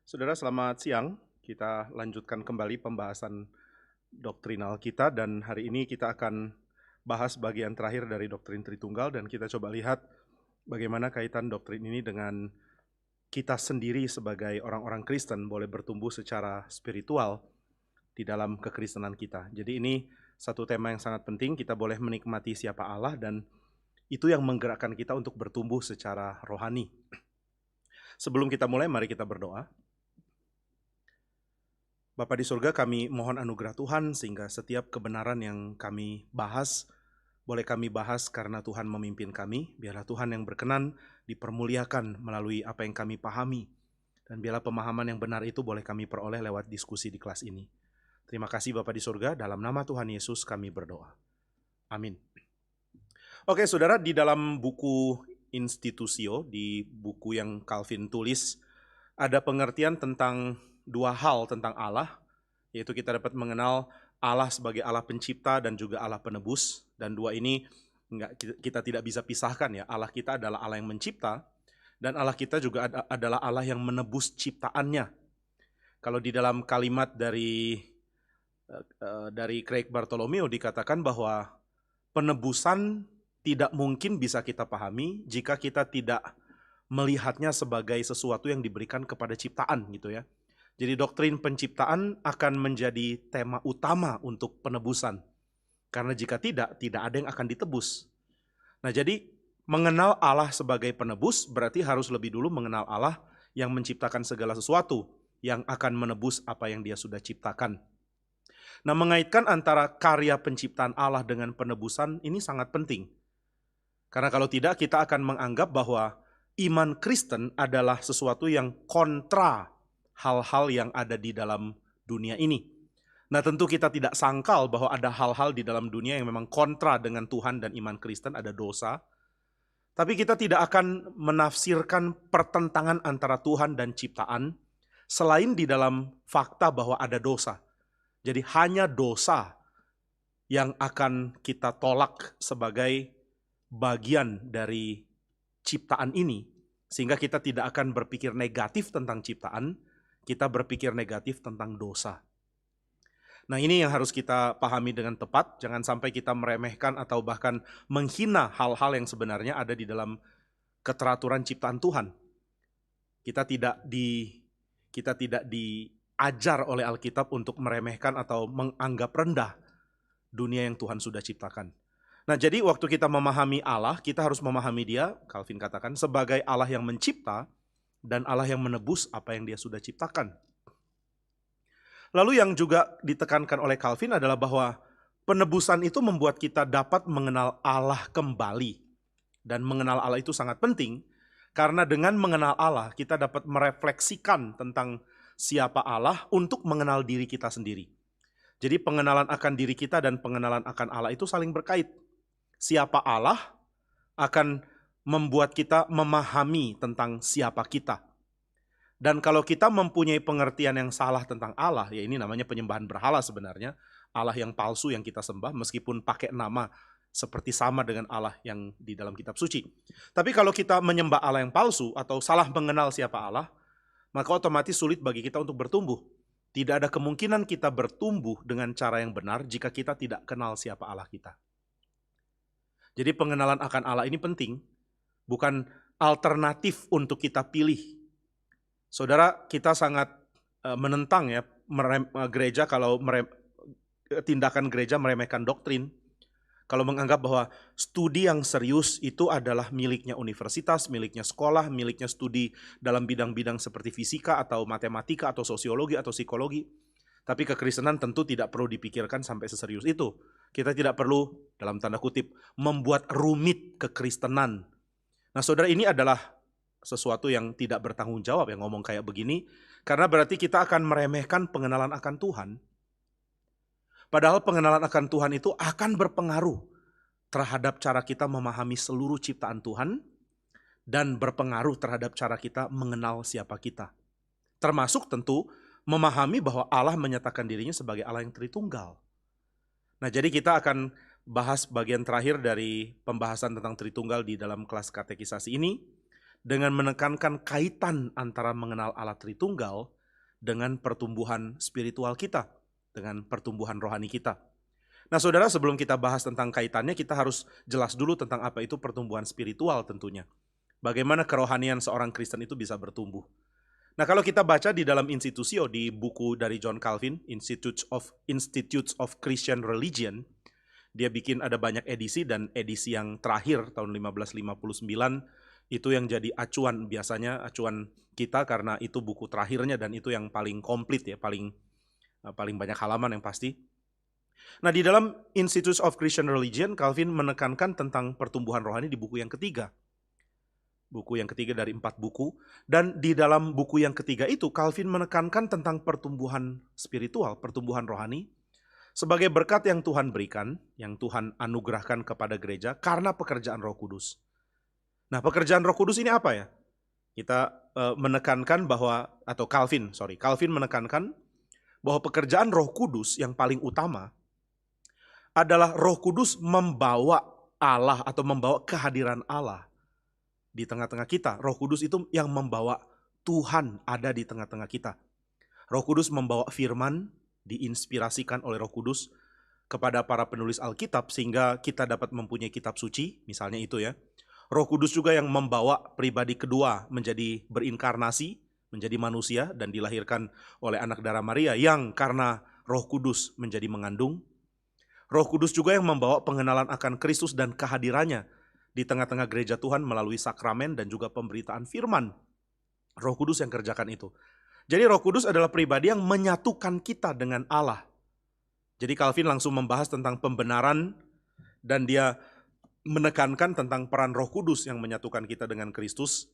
Saudara, selamat siang. Kita lanjutkan kembali pembahasan doktrinal kita dan hari ini kita akan bahas bagian terakhir dari doktrin Tritunggal dan kita coba lihat bagaimana kaitan doktrin ini dengan kita sendiri sebagai orang-orang Kristen boleh bertumbuh secara spiritual di dalam kekristenan kita. Jadi ini satu tema yang sangat penting, kita boleh menikmati siapa Allah dan itu yang menggerakkan kita untuk bertumbuh secara rohani. Sebelum kita mulai, mari kita berdoa. Bapa di surga, kami mohon anugerah Tuhan sehingga setiap kebenaran yang kami bahas, boleh kami bahas karena Tuhan memimpin kami. Biarlah Tuhan yang berkenan dipermuliakan melalui apa yang kami pahami. Dan biarlah pemahaman yang benar itu boleh kami peroleh lewat diskusi di kelas ini. Terima kasih Bapa di surga, dalam nama Tuhan Yesus kami berdoa. Amin. Oke saudara, di dalam buku Institutio, di buku yang Calvin tulis, ada pengertian tentang dua hal tentang Allah, yaitu kita dapat mengenal Allah sebagai Allah pencipta dan juga Allah penebus. Dan dua ini kita tidak bisa pisahkan ya. Allah kita adalah Allah yang mencipta dan Allah kita juga adalah Allah yang menebus ciptaannya. Kalau di dalam kalimat dari Craig Bartholomew dikatakan bahwa penebusan tidak mungkin bisa kita pahami jika kita tidak melihatnya sebagai sesuatu yang diberikan kepada ciptaan gitu ya. Jadi doktrin penciptaan akan menjadi tema utama untuk penebusan. Karena jika tidak ada yang akan ditebus. Nah jadi mengenal Allah sebagai penebus berarti harus lebih dulu mengenal Allah yang menciptakan segala sesuatu yang akan menebus apa yang dia sudah ciptakan. Nah mengaitkan antara karya penciptaan Allah dengan penebusan ini sangat penting. Karena kalau tidak kita akan menganggap bahwa iman Kristen adalah sesuatu yang kontra hal-hal yang ada di dalam dunia ini. Nah tentu kita tidak sangkal bahwa ada hal-hal di dalam dunia yang memang kontra dengan Tuhan dan iman Kristen, ada dosa. Tapi kita tidak akan menafsirkan pertentangan antara Tuhan dan ciptaan selain di dalam fakta bahwa ada dosa. Jadi hanya dosa yang akan kita tolak sebagai bagian dari ciptaan ini. Sehingga kita tidak akan berpikir negatif tentang ciptaan, kita berpikir negatif tentang dosa. Nah ini yang harus kita pahami dengan tepat, jangan sampai kita meremehkan atau bahkan menghina hal-hal yang sebenarnya ada di dalam keteraturan ciptaan Tuhan. Kita tidak diajar oleh Alkitab untuk meremehkan atau menganggap rendah dunia yang Tuhan sudah ciptakan. Nah jadi waktu kita memahami Allah, kita harus memahami dia, Calvin katakan, sebagai Allah yang mencipta dan Allah yang menebus apa yang dia sudah ciptakan. Lalu yang juga ditekankan oleh Calvin adalah bahwa penebusan itu membuat kita dapat mengenal Allah kembali. Dan mengenal Allah itu sangat penting, karena dengan mengenal Allah kita dapat merefleksikan tentang siapa Allah untuk mengenal diri kita sendiri. Jadi pengenalan akan diri kita dan pengenalan akan Allah itu saling berkait. Siapa Allah akan membuat kita memahami tentang siapa kita. Dan kalau kita mempunyai pengertian yang salah tentang Allah, ya ini namanya penyembahan berhala sebenarnya. Allah yang palsu yang kita sembah meskipun pakai nama seperti sama dengan Allah yang di dalam kitab suci. Tapi kalau kita menyembah Allah yang palsu atau salah mengenal siapa Allah, maka otomatis sulit bagi kita untuk bertumbuh. Tidak ada kemungkinan kita bertumbuh dengan cara yang benar jika kita tidak kenal siapa Allah kita. Jadi pengenalan akan Allah ini penting, bukan alternatif untuk kita pilih. Saudara, kita sangat menentang ya gereja kalau tindakan gereja meremehkan doktrin. Kalau menganggap bahwa studi yang serius itu adalah miliknya universitas, miliknya sekolah, miliknya studi dalam bidang-bidang seperti fisika atau matematika atau sosiologi atau psikologi. Tapi kekristenan tentu tidak perlu dipikirkan sampai seserius itu. Kita tidak perlu, dalam tanda kutip, membuat rumit kekristenan. Nah saudara, ini adalah sesuatu yang tidak bertanggung jawab yang ngomong kayak begini. Karena berarti kita akan meremehkan pengenalan akan Tuhan. Padahal pengenalan akan Tuhan itu akan berpengaruh terhadap cara kita memahami seluruh ciptaan Tuhan. Dan berpengaruh terhadap cara kita mengenal siapa kita. Termasuk tentu memahami bahwa Allah menyatakan dirinya sebagai Allah yang Tritunggal. Nah jadi kita akan bahas bagian terakhir dari pembahasan tentang Tritunggal di dalam kelas katekisasi ini dengan menekankan kaitan antara mengenal Allah Tritunggal dengan pertumbuhan spiritual kita, dengan pertumbuhan rohani kita. Nah saudara, sebelum kita bahas tentang kaitannya, kita harus jelas dulu tentang apa itu pertumbuhan spiritual tentunya. Bagaimana kerohanian seorang Kristen itu bisa bertumbuh. Nah kalau kita baca di dalam Institutio, di buku dari John Calvin, Institutes of Christian Religion, dia bikin ada banyak edisi, dan edisi yang terakhir tahun 1559 itu yang jadi acuan, biasanya acuan kita karena itu buku terakhirnya dan itu yang paling komplit ya, paling banyak halaman yang pasti. Nah di dalam Institutes of Christian Religion, Calvin menekankan tentang pertumbuhan rohani di buku yang ketiga. Buku yang ketiga dari 4 buku. Dan di dalam buku yang ketiga itu, Calvin menekankan tentang pertumbuhan spiritual, pertumbuhan rohani, sebagai berkat yang Tuhan berikan, yang Tuhan anugerahkan kepada gereja karena pekerjaan Roh Kudus. Nah, pekerjaan Roh Kudus ini apa ya? Kita menekankan bahwa, atau Calvin menekankan bahwa pekerjaan Roh Kudus yang paling utama adalah Roh Kudus membawa Allah atau membawa kehadiran Allah di tengah-tengah kita. Roh Kudus itu yang membawa Tuhan ada di tengah-tengah kita. Roh Kudus membawa firman, diinspirasikan oleh Roh Kudus kepada para penulis Alkitab sehingga kita dapat mempunyai kitab suci, misalnya itu ya. Roh Kudus juga yang membawa pribadi kedua menjadi berinkarnasi, menjadi manusia dan dilahirkan oleh anak darah Maria yang karena Roh Kudus menjadi mengandung. Roh Kudus juga yang membawa pengenalan akan Kristus dan kehadirannya di tengah-tengah gereja Tuhan melalui sakramen dan juga pemberitaan firman. Roh Kudus yang kerjakan itu. Jadi Roh Kudus adalah pribadi yang menyatukan kita dengan Allah. Jadi Calvin langsung membahas tentang pembenaran dan dia menekankan tentang peran Roh Kudus yang menyatukan kita dengan Kristus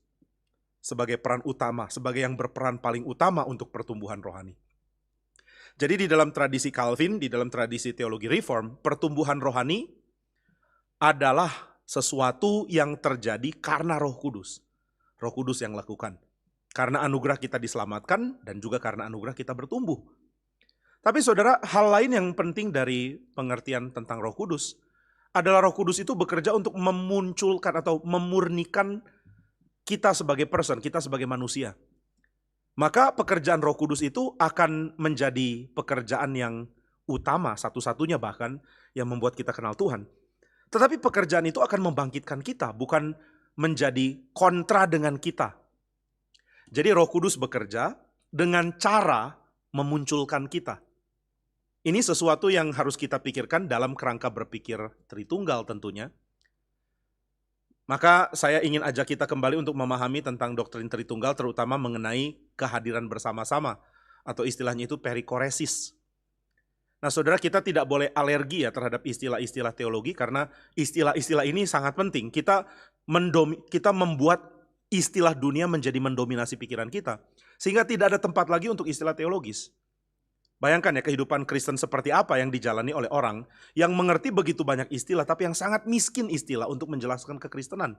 sebagai peran utama, sebagai yang berperan paling utama untuk pertumbuhan rohani. Jadi di dalam tradisi Calvin, di dalam tradisi teologi reform, pertumbuhan rohani adalah sesuatu yang terjadi karena Roh Kudus. Roh Kudus yang lakukan. Karena anugerah kita diselamatkan dan juga karena anugerah kita bertumbuh. Tapi saudara, hal lain yang penting dari pengertian tentang Roh Kudus adalah Roh Kudus itu bekerja untuk memunculkan atau memurnikan kita sebagai person, kita sebagai manusia. Maka pekerjaan Roh Kudus itu akan menjadi pekerjaan yang utama, satu-satunya bahkan yang membuat kita kenal Tuhan. Tetapi pekerjaan itu akan membangkitkan kita, bukan menjadi kontra dengan kita. Jadi Roh Kudus bekerja dengan cara memunculkan kita. Ini sesuatu yang harus kita pikirkan dalam kerangka berpikir Tritunggal tentunya. Maka saya ingin ajak kita kembali untuk memahami tentang doktrin Tritunggal, terutama mengenai kehadiran bersama-sama, atau istilahnya itu perikoresis. Nah saudara, kita tidak boleh alergi ya terhadap istilah-istilah teologi karena istilah-istilah ini sangat penting. Kita membuat istilah dunia menjadi mendominasi pikiran kita. Sehingga tidak ada tempat lagi untuk istilah teologis. Bayangkan ya kehidupan Kristen seperti apa yang dijalani oleh orang yang mengerti begitu banyak istilah tapi yang sangat miskin istilah untuk menjelaskan kekristenan.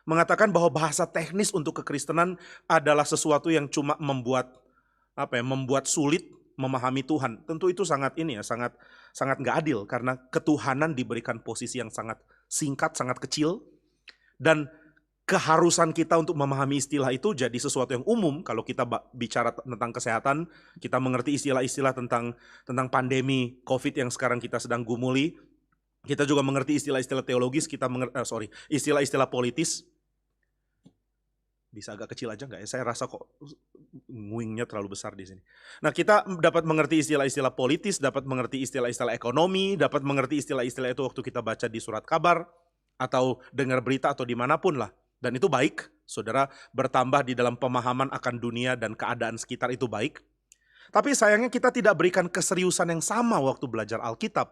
Mengatakan bahwa bahasa teknis untuk kekristenan adalah sesuatu yang cuma membuat sulit memahami Tuhan. Tentu itu sangat nggak adil karena ketuhanan diberikan posisi yang sangat singkat, sangat kecil, dan keharusan kita untuk memahami istilah itu jadi sesuatu yang umum. Kalau kita bicara tentang kesehatan, kita mengerti istilah-istilah tentang pandemi COVID yang sekarang kita sedang gumuli. Kita juga mengerti istilah-istilah teologis, istilah-istilah politis. Bisa agak kecil aja nggak ya? Saya rasa kok nguingnya terlalu besar di sini. Nah, kita dapat mengerti istilah-istilah politis, dapat mengerti istilah-istilah ekonomi, dapat mengerti istilah-istilah itu waktu kita baca di surat kabar, atau dengar berita atau dimanapun lah. Dan itu baik, saudara, bertambah di dalam pemahaman akan dunia dan keadaan sekitar itu baik. Tapi sayangnya kita tidak berikan keseriusan yang sama waktu belajar Alkitab.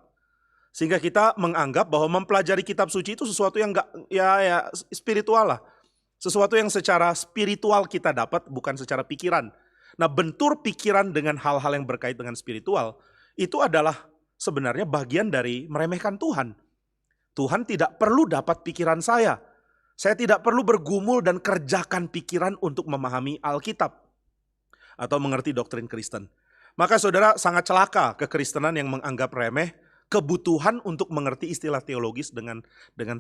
Sehingga kita menganggap bahwa mempelajari kitab suci itu sesuatu yang ya spiritual lah. Sesuatu yang secara spiritual kita dapat, bukan secara pikiran. Nah, bentur pikiran dengan hal-hal yang berkait dengan spiritual, itu adalah sebenarnya bagian dari meremehkan Tuhan. Tuhan tidak perlu dapat pikiran saya. Saya tidak perlu bergumul dan kerjakan pikiran untuk memahami Alkitab. Atau mengerti doktrin Kristen. Maka saudara, sangat celaka kekristenan yang menganggap remeh kebutuhan untuk mengerti istilah teologis dengan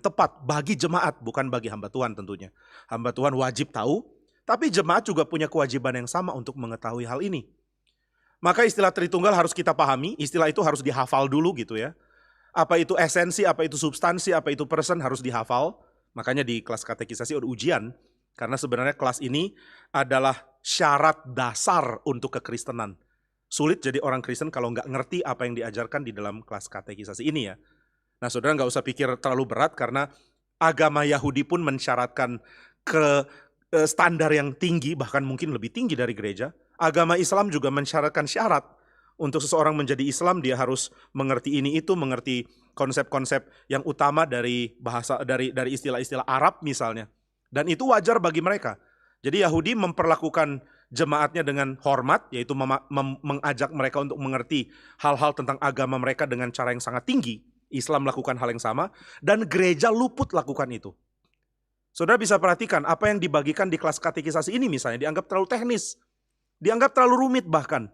tepat bagi jemaat, bukan bagi hamba Tuhan tentunya. Hamba Tuhan wajib tahu, Tapi jemaat juga punya kewajiban yang sama untuk mengetahui hal ini. Maka istilah Tritunggal harus kita pahami, istilah itu harus dihafal dulu gitu ya. Apa itu esensi, apa itu substansi, apa itu person harus dihafal. Makanya di kelas katekisasi ada ujian. Karena sebenarnya kelas ini adalah syarat dasar untuk kekristenan. Sulit jadi orang Kristen kalau nggak ngerti apa yang diajarkan di dalam kelas katekisasi ini ya. Nah saudara nggak usah pikir terlalu berat karena agama Yahudi pun mensyaratkan ke standar yang tinggi, bahkan mungkin lebih tinggi dari gereja. Agama Islam juga mensyaratkan syarat untuk seseorang menjadi Islam, dia harus mengerti ini itu, mengerti konsep-konsep yang utama dari bahasa dari istilah-istilah Arab misalnya. Dan itu wajar bagi mereka. Jadi Yahudi memperlakukan jemaatnya dengan hormat, yaitu mengajak mereka untuk mengerti hal-hal tentang agama mereka dengan cara yang sangat tinggi. Islam melakukan hal yang sama, dan gereja luput lakukan itu. Saudara bisa perhatikan apa yang dibagikan di kelas katekisasi ini misalnya dianggap terlalu teknis, dianggap terlalu rumit bahkan.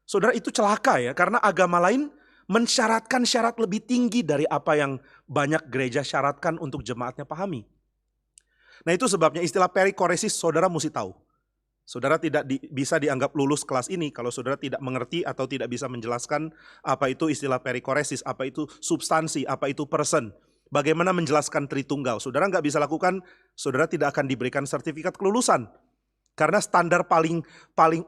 Saudara itu celaka ya, karena agama lain mensyaratkan syarat lebih tinggi dari apa yang banyak gereja syaratkan untuk jemaatnya pahami. Nah itu sebabnya istilah perikoresis saudara mesti tahu. Saudara tidak bisa dianggap lulus kelas ini kalau saudara tidak mengerti atau tidak bisa menjelaskan apa itu istilah perikoresis, apa itu substansi, apa itu person. Bagaimana menjelaskan Tritunggal. Saudara nggak bisa lakukan, saudara tidak akan diberikan sertifikat kelulusan. Karena standar paling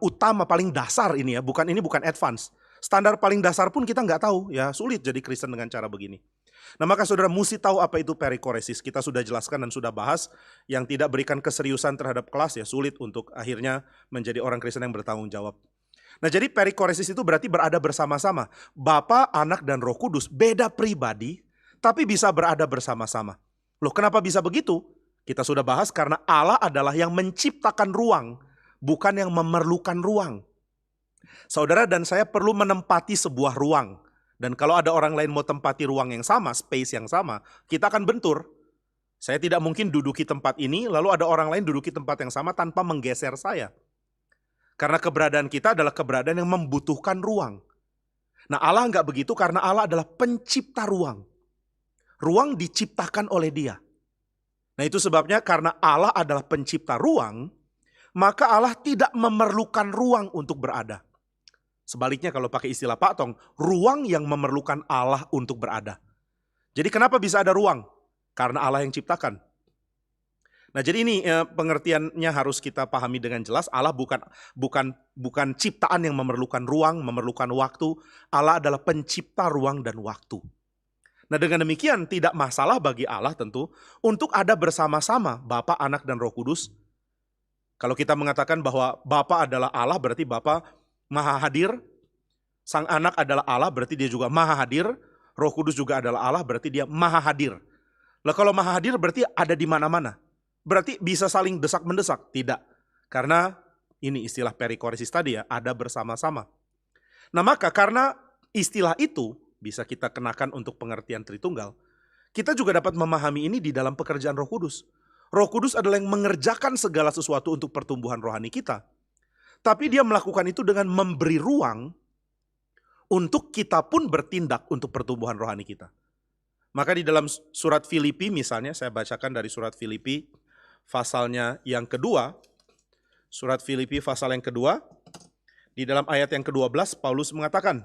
utama, paling dasar ini ya, bukan advance. Standar paling dasar pun kita nggak tahu, ya sulit jadi Kristen dengan cara begini. Nah maka saudara mesti tahu apa itu perikoresis. Kita sudah jelaskan dan sudah bahas, yang tidak berikan keseriusan terhadap kelas ya sulit untuk akhirnya menjadi orang Kristen yang bertanggung jawab. Nah jadi perikoresis itu berarti berada bersama-sama. Bapa, Anak, dan Roh Kudus beda pribadi, tapi bisa berada bersama-sama. Loh kenapa bisa begitu? Kita sudah bahas karena Allah adalah yang menciptakan ruang, bukan yang memerlukan ruang. Saudara dan saya perlu menempati sebuah ruang. Dan kalau ada orang lain mau tempati ruang yang sama, space yang sama, kita akan bentur. Saya tidak mungkin duduki tempat ini, lalu ada orang lain duduki tempat yang sama tanpa menggeser saya. Karena keberadaan kita adalah keberadaan yang membutuhkan ruang. Nah Allah nggak begitu karena Allah adalah pencipta ruang. Ruang diciptakan oleh Dia. Nah itu sebabnya karena Allah adalah pencipta ruang, maka Allah tidak memerlukan ruang untuk berada. Sebaliknya kalau pakai istilah Pak Tong, ruang yang memerlukan Allah untuk berada. Jadi kenapa bisa ada ruang? Karena Allah yang ciptakan. Nah jadi ini pengertiannya harus kita pahami dengan jelas. Allah bukan ciptaan yang memerlukan ruang, memerlukan waktu. Allah adalah pencipta ruang dan waktu. Nah dengan demikian tidak masalah bagi Allah tentu untuk ada bersama-sama Bapa, Anak, dan Roh Kudus. Kalau kita mengatakan bahwa Bapa adalah Allah berarti Bapa Maha hadir, Sang Anak adalah Allah berarti dia juga Maha hadir, Roh Kudus juga adalah Allah berarti dia Maha hadir. Lah kalau Maha hadir berarti ada di mana-mana. Berarti bisa saling desak-mendesak? Tidak. Karena ini istilah perikoresis tadi ya, ada bersama-sama. Nah maka karena istilah itu bisa kita kenakan untuk pengertian Tritunggal, kita juga dapat memahami ini di dalam pekerjaan Roh Kudus. Roh Kudus adalah yang mengerjakan segala sesuatu untuk pertumbuhan rohani kita. Tapi Dia melakukan itu dengan memberi ruang untuk kita pun bertindak untuk pertumbuhan rohani kita. Maka di dalam surat Filipi misalnya, saya bacakan dari surat Filipi pasalnya yang kedua. Surat Filipi pasal yang kedua, di dalam ayat yang ke-12 Paulus mengatakan,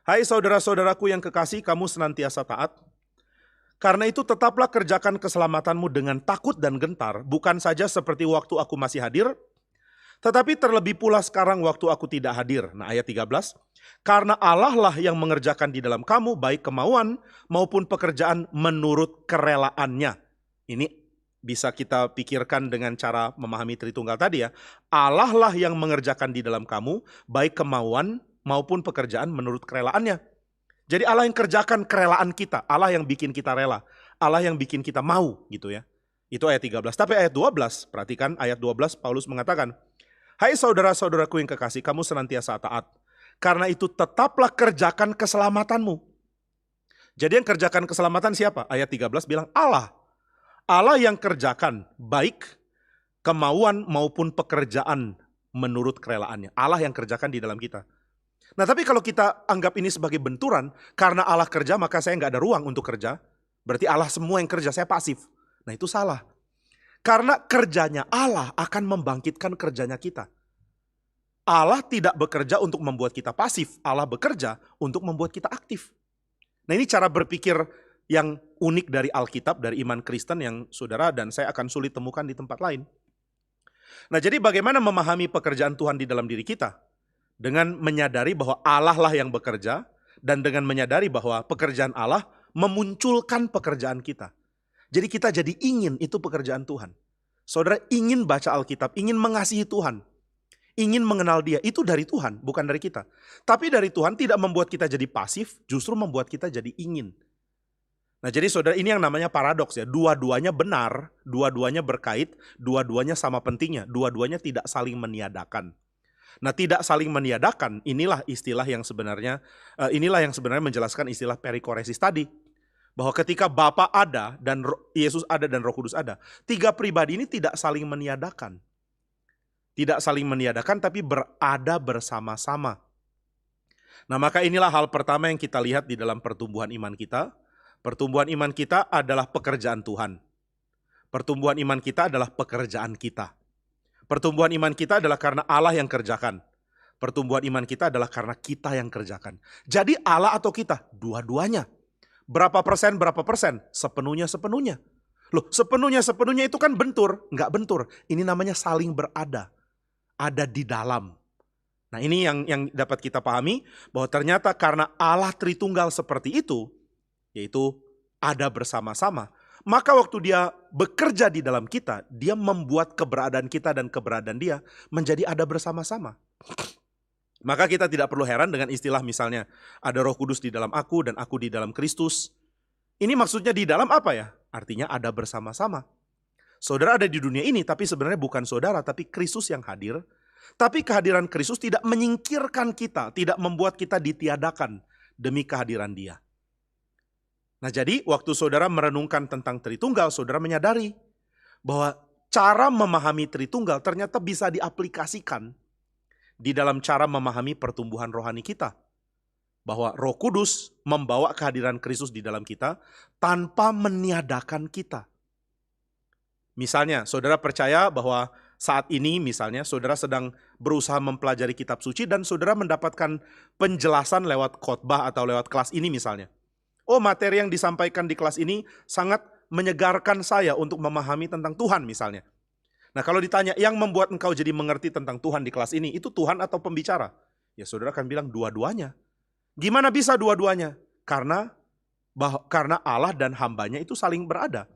"Hai saudara-saudaraku yang kekasih, kamu senantiasa taat. Karena itu tetaplah kerjakan keselamatanmu dengan takut dan gentar, bukan saja seperti waktu aku masih hadir, tetapi terlebih pula sekarang waktu aku tidak hadir." Nah ayat 13. "Karena Allah lah yang mengerjakan di dalam kamu baik kemauan maupun pekerjaan menurut kerelaannya." Ini bisa kita pikirkan dengan cara memahami Tritunggal tadi ya. Allah lah yang mengerjakan di dalam kamu baik kemauan maupun pekerjaan menurut kerelaannya. Jadi Allah yang kerjakan kerelaan kita. Allah yang bikin kita rela. Allah yang bikin kita mau gitu ya. Itu ayat 13. Tapi ayat 12, perhatikan ayat 12 Paulus mengatakan, "Hai saudara-saudaraku yang kekasih, kamu senantiasa taat. Karena itu tetaplah kerjakan keselamatanmu." Jadi yang kerjakan keselamatan siapa? Ayat 13 bilang Allah. Allah yang kerjakan baik kemauan maupun pekerjaan menurut kerelaannya. Allah yang kerjakan di dalam kita. Nah tapi kalau kita anggap ini sebagai benturan, karena Allah kerja maka saya nggak ada ruang untuk kerja. Berarti Allah semua yang kerja, saya pasif. Nah itu salah. Karena kerjanya Allah akan membangkitkan kerjanya kita. Allah tidak bekerja untuk membuat kita pasif, Allah bekerja untuk membuat kita aktif. Nah, ini cara berpikir yang unik dari Alkitab, dari iman Kristen yang saudara dan saya akan sulit temukan di tempat lain. Nah, jadi bagaimana memahami pekerjaan Tuhan di dalam diri kita? Dengan menyadari bahwa Allah lah yang bekerja, dan dengan menyadari bahwa pekerjaan Allah memunculkan pekerjaan kita. Jadi kita jadi ingin itu pekerjaan Tuhan. Saudara ingin baca Alkitab, ingin mengasihi Tuhan, ingin mengenal Dia, itu dari Tuhan, bukan dari kita. Tapi dari Tuhan tidak membuat kita jadi pasif, justru membuat kita jadi ingin. Nah, jadi saudara, ini yang namanya paradoks ya. Dua-duanya benar, dua-duanya berkait, dua-duanya sama pentingnya, dua-duanya tidak saling meniadakan. Nah, tidak saling meniadakan, inilah yang sebenarnya menjelaskan istilah perikoresis tadi. Bahwa ketika Bapa ada dan Yesus ada dan Roh Kudus ada, tiga pribadi ini tidak saling meniadakan. Tidak saling meniadakan tapi berada bersama-sama. Nah, maka inilah hal pertama yang kita lihat di dalam pertumbuhan iman kita. Pertumbuhan iman kita adalah pekerjaan Tuhan. Pertumbuhan iman kita adalah pekerjaan kita. Pertumbuhan iman kita adalah karena Allah yang kerjakan. Pertumbuhan iman kita adalah karena kita yang kerjakan. Jadi Allah atau kita? Dua-duanya. Berapa persen? Sepenuhnya. Loh, sepenuhnya itu kan bentur. Enggak bentur. Ini namanya saling berada. Ada di dalam. Nah, ini yang dapat kita pahami. Bahwa ternyata karena Allah Tritunggal seperti itu, yaitu ada bersama-sama, maka waktu Dia bekerja di dalam kita, Dia membuat keberadaan kita dan keberadaan Dia menjadi ada bersama-sama. Maka kita tidak perlu heran dengan istilah misalnya ada Roh Kudus di dalam aku dan aku di dalam Kristus. Ini maksudnya di dalam apa ya? Artinya ada bersama-sama. Saudara ada di dunia ini tapi sebenarnya bukan saudara, tapi Kristus yang hadir. Tapi kehadiran Kristus tidak menyingkirkan kita, tidak membuat kita ditiadakan demi kehadiran Dia. Nah, jadi waktu saudara merenungkan tentang Tritunggal, saudara menyadari bahwa cara memahami Tritunggal ternyata bisa diaplikasikan di dalam cara memahami pertumbuhan rohani kita. Bahwa Roh Kudus membawa kehadiran Kristus di dalam kita tanpa meniadakan kita. Misalnya, saudara percaya bahwa saat ini misalnya saudara sedang berusaha mempelajari kitab suci dan saudara mendapatkan penjelasan lewat khotbah atau lewat kelas ini misalnya. Oh, materi yang disampaikan di kelas ini sangat menyegarkan saya untuk memahami tentang Tuhan misalnya. Nah, kalau ditanya yang membuat engkau jadi mengerti tentang Tuhan di kelas ini, itu Tuhan atau pembicara? Ya saudara akan bilang dua-duanya. Gimana bisa dua-duanya? Karena Allah dan hambanya itu saling berada.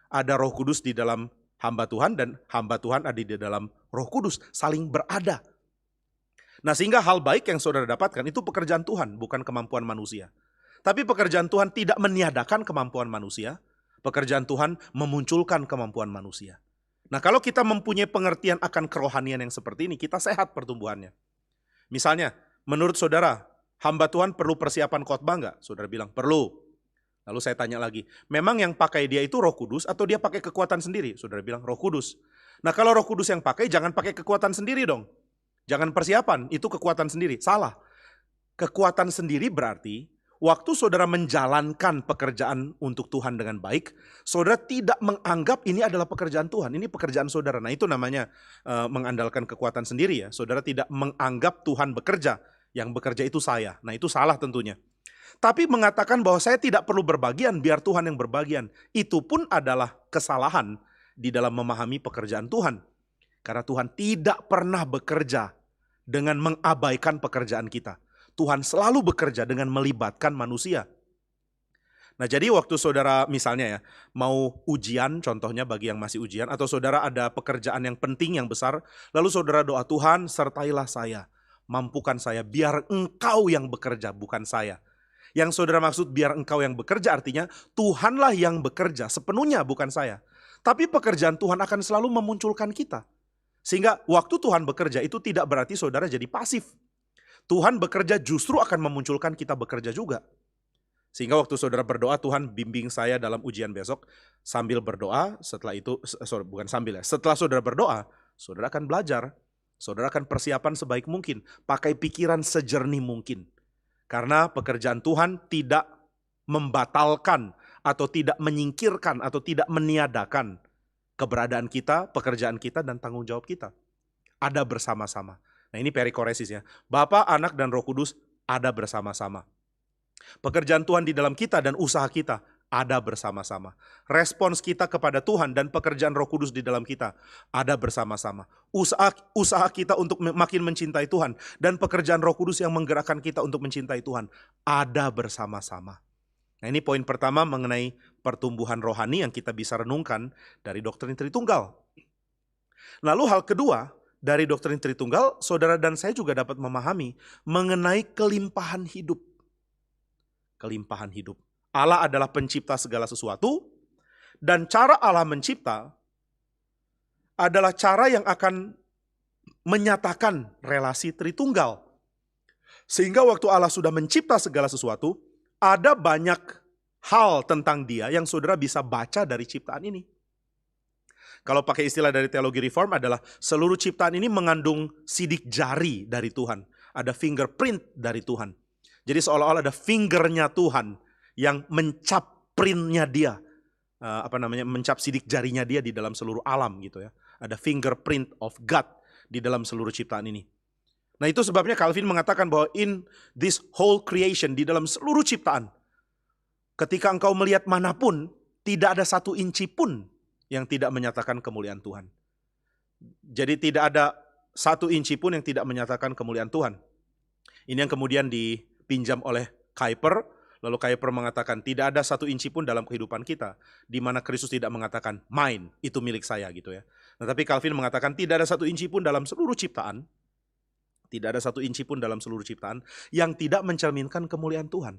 Ada Roh Kudus di dalam hamba Tuhan dan hamba Tuhan ada di dalam Roh Kudus, saling berada. Nah, sehingga hal baik yang saudara dapatkan itu pekerjaan Tuhan, bukan kemampuan manusia. Tapi pekerjaan Tuhan tidak meniadakan kemampuan manusia. Pekerjaan Tuhan memunculkan kemampuan manusia. Nah, kalau kita mempunyai pengertian akan kerohanian yang seperti ini, kita sehat pertumbuhannya. Misalnya, menurut saudara, hamba Tuhan perlu persiapan khotbah enggak? Saudara bilang, perlu. Lalu saya tanya lagi, memang yang pakai dia itu Roh Kudus atau dia pakai kekuatan sendiri? Saudara bilang, Roh Kudus. Nah, kalau Roh Kudus yang pakai, jangan pakai kekuatan sendiri dong. Jangan persiapan, itu kekuatan sendiri. Salah. Kekuatan sendiri berarti waktu saudara menjalankan pekerjaan untuk Tuhan dengan baik, saudara tidak menganggap ini adalah pekerjaan Tuhan, ini pekerjaan saudara. Nah, itu namanya mengandalkan kekuatan sendiri ya. Saudara tidak menganggap Tuhan bekerja, yang bekerja itu saya. Nah, itu salah tentunya. Tapi mengatakan bahwa saya tidak perlu berbagian, biar Tuhan yang berbagian. Itu pun adalah kesalahan di dalam memahami pekerjaan Tuhan. Karena Tuhan tidak pernah bekerja dengan mengabaikan pekerjaan kita. Tuhan selalu bekerja dengan melibatkan manusia. Nah, jadi waktu saudara misalnya ya, mau ujian, contohnya bagi yang masih ujian, atau saudara ada pekerjaan yang penting, yang besar, lalu saudara doa, Tuhan sertailah saya, mampukan saya, biar engkau yang bekerja, bukan saya. Yang saudara maksud biar engkau yang bekerja artinya Tuhanlah yang bekerja, sepenuhnya bukan saya. Tapi pekerjaan Tuhan akan selalu memunculkan kita. Sehingga waktu Tuhan bekerja itu tidak berarti saudara jadi pasif. Tuhan bekerja justru akan memunculkan kita bekerja juga. Sehingga waktu saudara berdoa, Tuhan bimbing saya dalam ujian besok, sambil berdoa, setelah itu, setelah saudara berdoa, saudara akan belajar, saudara akan persiapan sebaik mungkin, pakai pikiran sejernih mungkin. Karena pekerjaan Tuhan tidak membatalkan, atau tidak menyingkirkan, atau tidak meniadakan keberadaan kita, pekerjaan kita, dan tanggung jawab kita. Ada bersama-sama. Nah ini perikoresis ya. Bapa, Anak, dan Roh Kudus ada bersama-sama. Pekerjaan Tuhan di dalam kita dan usaha kita ada bersama-sama. Respons kita kepada Tuhan dan pekerjaan Roh Kudus di dalam kita ada bersama-sama. Usaha kita untuk makin mencintai Tuhan dan pekerjaan Roh Kudus yang menggerakkan kita untuk mencintai Tuhan ada bersama-sama. Nah ini poin pertama mengenai pertumbuhan rohani yang kita bisa renungkan dari doktrin Tritunggal. Lalu hal kedua, dari doktrin Tritunggal, saudara dan saya juga dapat memahami mengenai kelimpahan hidup. Kelimpahan hidup. Allah adalah pencipta segala sesuatu, dan cara Allah mencipta adalah cara yang akan menyatakan relasi Tritunggal. Sehingga waktu Allah sudah mencipta segala sesuatu, ada banyak hal tentang Dia yang saudara bisa baca dari ciptaan ini. Kalau pakai istilah dari teologi reform adalah seluruh ciptaan ini mengandung sidik jari dari Tuhan. Ada fingerprint dari Tuhan. Jadi seolah-olah ada fingernya Tuhan yang mencap printnya Dia. Mencap sidik jarinya Dia di dalam seluruh alam gitu ya. Ada fingerprint of God di dalam seluruh ciptaan ini. Nah itu sebabnya Calvin mengatakan bahwa in this whole creation, di dalam seluruh ciptaan, ketika engkau melihat manapun, tidak ada satu inci pun yang tidak menyatakan kemuliaan Tuhan. Jadi tidak ada satu inci pun yang tidak menyatakan kemuliaan Tuhan. Ini yang kemudian dipinjam oleh Kuyper, lalu Kuyper mengatakan tidak ada satu inci pun dalam kehidupan kita, di mana Kristus tidak mengatakan mine, itu milik saya gitu ya. Nah, tapi Calvin mengatakan tidak ada satu inci pun dalam seluruh ciptaan, tidak ada satu inci pun dalam seluruh ciptaan yang tidak mencerminkan kemuliaan Tuhan.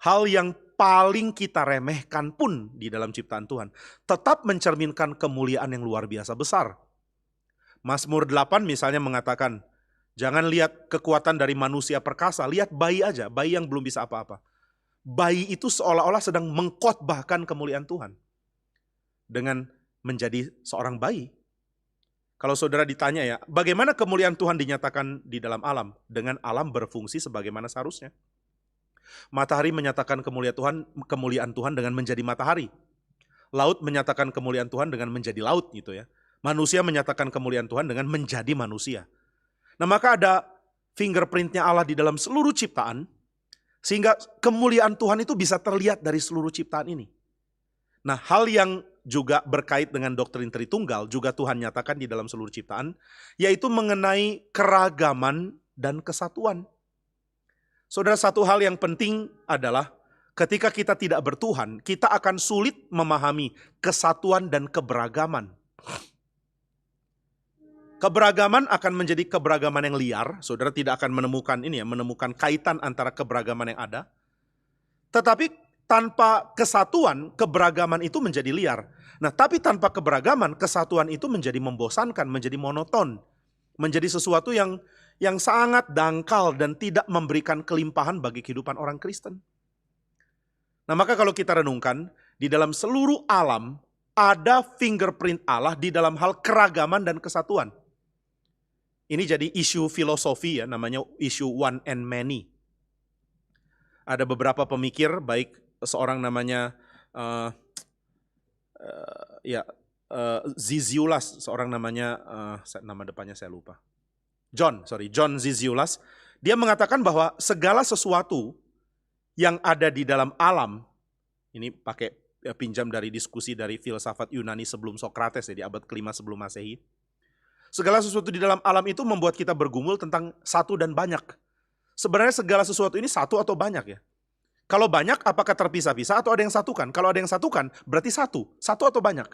Hal yang paling kita remehkan pun di dalam ciptaan Tuhan tetap mencerminkan kemuliaan yang luar biasa besar. Mazmur 8 misalnya mengatakan, jangan lihat kekuatan dari manusia perkasa, lihat bayi aja, bayi yang belum bisa apa-apa. Bayi itu seolah-olah sedang mengkhotbahkan kemuliaan Tuhan dengan menjadi seorang bayi. Kalau saudara ditanya ya, bagaimana kemuliaan Tuhan dinyatakan di dalam alam? Dengan alam berfungsi sebagaimana seharusnya. Matahari menyatakan kemuliaan Tuhan dengan menjadi matahari. Laut menyatakan kemuliaan Tuhan dengan menjadi laut gitu ya. Manusia menyatakan kemuliaan Tuhan dengan menjadi manusia. Nah maka ada fingerprintnya Allah di dalam seluruh ciptaan, sehingga kemuliaan Tuhan itu bisa terlihat dari seluruh ciptaan ini. Nah hal yang juga berkait dengan doktrin Tritunggal juga Tuhan nyatakan di dalam seluruh ciptaan, yaitu mengenai keragaman dan kesatuan. Saudara, satu hal yang penting adalah ketika kita tidak bertuhan, kita akan sulit memahami kesatuan dan keberagaman. Keberagaman akan menjadi keberagaman yang liar. Saudara tidak akan menemukan kaitan antara keberagaman yang ada. Tetapi tanpa kesatuan, keberagaman itu menjadi liar. Nah, tapi tanpa keberagaman, kesatuan itu menjadi membosankan, menjadi monoton. Menjadi sesuatu yang sangat dangkal dan tidak memberikan kelimpahan bagi kehidupan orang Kristen. Nah, maka kalau kita renungkan, di dalam seluruh alam ada fingerprint Allah di dalam hal keragaman dan kesatuan. Ini jadi isu filosofi ya, namanya isu one and many. Ada beberapa pemikir, baik seorang namanya Zizioulas, seorang namanya nama depannya saya lupa. John Zizioulas. Dia mengatakan bahwa segala sesuatu yang ada di dalam alam, ini pakai pinjam dari diskusi dari filsafat Yunani sebelum Sokrates ya, di abad ke-5 sebelum Masehi. Segala sesuatu di dalam alam itu membuat kita bergumul tentang satu dan banyak. Sebenarnya segala sesuatu ini satu atau banyak ya? Kalau banyak, apakah terpisah-pisah atau ada yang satukan? Kalau ada yang satukan, berarti satu atau banyak.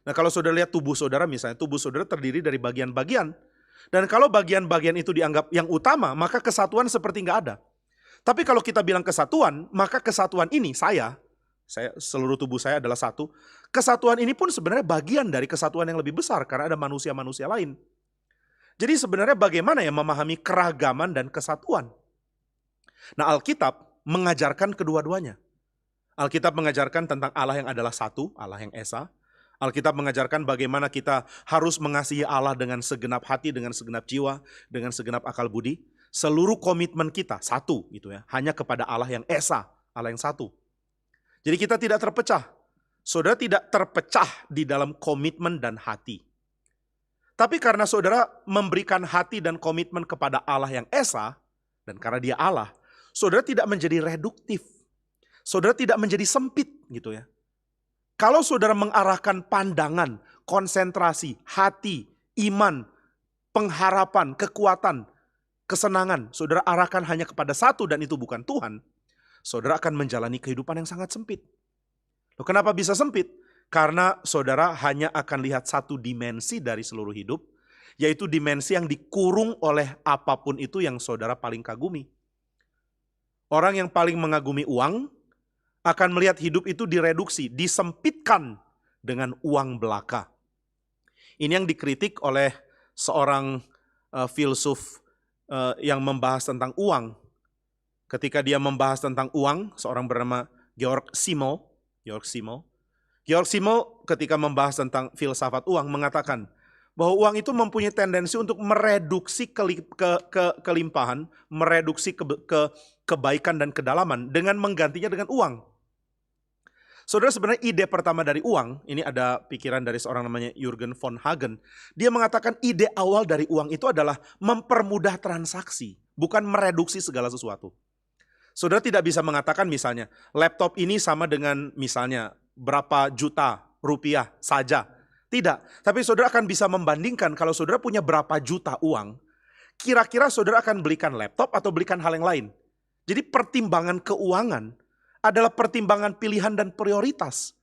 Nah kalau saudara lihat tubuh saudara misalnya, tubuh saudara terdiri dari bagian-bagian. Dan kalau bagian-bagian itu dianggap yang utama, maka kesatuan seperti nggak ada. Tapi kalau kita bilang kesatuan, maka kesatuan ini saya seluruh tubuh saya adalah satu. Kesatuan ini pun sebenarnya bagian dari kesatuan yang lebih besar karena ada manusia-manusia lain. Jadi sebenarnya bagaimana ya memahami keragaman dan kesatuan? Nah, Alkitab mengajarkan kedua-duanya. Alkitab mengajarkan tentang Allah yang adalah satu, Allah yang esa. Alkitab mengajarkan bagaimana kita harus mengasihi Allah dengan segenap hati, dengan segenap jiwa, dengan segenap akal budi. Seluruh komitmen kita satu gitu ya, hanya kepada Allah yang esa, Allah yang satu. Jadi kita tidak terpecah. saudara tidak terpecah di dalam komitmen dan hati. Tapi karena saudara memberikan hati dan komitmen kepada Allah yang esa, dan karena dia Allah, saudara tidak menjadi reduktif. Saudara tidak menjadi sempit gitu ya. Kalau saudara mengarahkan pandangan, konsentrasi, hati, iman, pengharapan, kekuatan, kesenangan, saudara arahkan hanya kepada satu dan itu bukan Tuhan, saudara akan menjalani kehidupan yang sangat sempit. Loh, kenapa bisa sempit? Karena saudara hanya akan lihat satu dimensi dari seluruh hidup, yaitu dimensi yang dikurung oleh apapun itu yang saudara paling kagumi. Orang yang paling mengagumi uang akan melihat hidup itu direduksi, disempitkan dengan uang belaka. Ini yang dikritik oleh seorang filsuf yang membahas tentang uang. Ketika dia membahas tentang uang, seorang bernama Georg Simmel ketika membahas tentang filsafat uang mengatakan bahwa uang itu mempunyai tendensi untuk mereduksi kelimpahan, mereduksi kebaikan dan kedalaman dengan menggantinya dengan uang. Saudara, sebenarnya ide pertama dari uang, ini ada pikiran dari seorang namanya Jürgen von Hagen. Dia mengatakan ide awal dari uang itu adalah mempermudah transaksi, bukan mereduksi segala sesuatu. Saudara tidak bisa mengatakan misalnya, laptop ini sama dengan misalnya berapa juta rupiah saja. Tidak, tapi saudara akan bisa membandingkan kalau saudara punya berapa juta uang, kira-kira saudara akan belikan laptop atau belikan hal yang lain. Jadi pertimbangan keuangan adalah pertimbangan pilihan dan prioritas.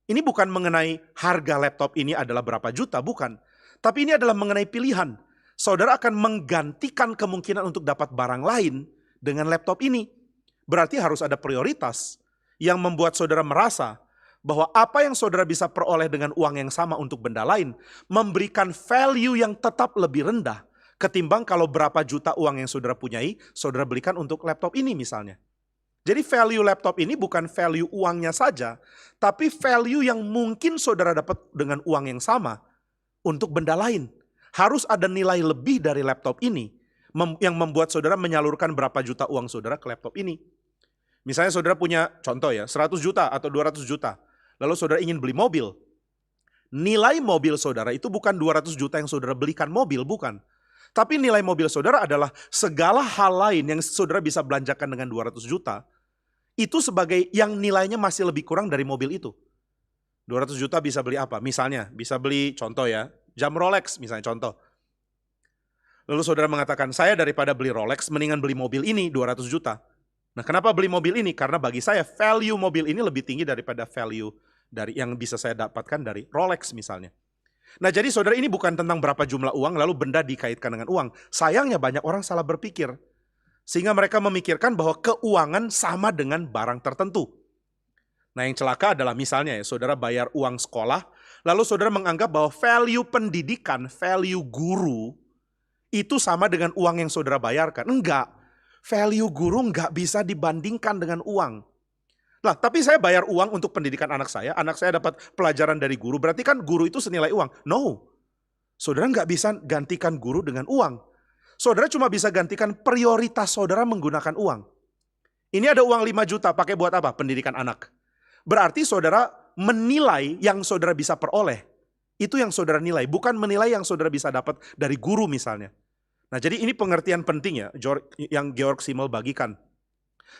Ini bukan mengenai harga laptop ini adalah berapa juta, bukan. Tapi ini adalah mengenai pilihan. Saudara akan menggantikan kemungkinan untuk dapat barang lain dengan laptop ini. Berarti harus ada prioritas yang membuat saudara merasa bahwa apa yang saudara bisa peroleh dengan uang yang sama untuk benda lain memberikan value yang tetap lebih rendah ketimbang kalau berapa juta uang yang saudara punyai, saudara belikan untuk laptop ini misalnya. Jadi value laptop ini bukan value uangnya saja, tapi value yang mungkin saudara dapat dengan uang yang sama untuk benda lain. Harus ada nilai lebih dari laptop ini yang membuat saudara menyalurkan berapa juta uang saudara ke laptop ini. Misalnya saudara punya contoh ya, 100 juta atau 200 juta. Lalu saudara ingin beli mobil. Nilai mobil saudara itu bukan 200 juta yang saudara belikan mobil, bukan. Tapi nilai mobil saudara adalah segala hal lain yang saudara bisa belanjakan dengan 200 juta. Itu sebagai yang nilainya masih lebih kurang dari mobil itu. 200 juta bisa beli apa? Misalnya bisa beli contoh ya, jam Rolex misalnya contoh. Lalu saudara mengatakan, saya daripada beli Rolex mendingan beli mobil ini 200 juta. Nah, kenapa beli mobil ini? Karena bagi saya value mobil ini lebih tinggi daripada value dari yang bisa saya dapatkan dari Rolex misalnya. Nah, jadi saudara, ini bukan tentang berapa jumlah uang lalu benda dikaitkan dengan uang. Sayangnya banyak orang salah berpikir. Sehingga mereka memikirkan bahwa keuangan sama dengan barang tertentu. Nah, yang celaka adalah misalnya ya, saudara bayar uang sekolah, lalu saudara menganggap bahwa value pendidikan, value guru, itu sama dengan uang yang saudara bayarkan. Enggak, value guru enggak bisa dibandingkan dengan uang. Lah, tapi saya bayar uang untuk pendidikan anak saya dapat pelajaran dari guru, berarti kan guru itu senilai uang. No, saudara nggak bisa gantikan guru dengan uang. Saudara cuma bisa gantikan prioritas saudara menggunakan uang. Ini ada uang 5 juta, pakai buat apa? Pendidikan anak. Berarti saudara menilai yang saudara bisa peroleh. Itu yang saudara nilai, bukan menilai yang saudara bisa dapat dari guru misalnya. Nah, jadi ini pengertian penting ya, yang Georg Simmel bagikan.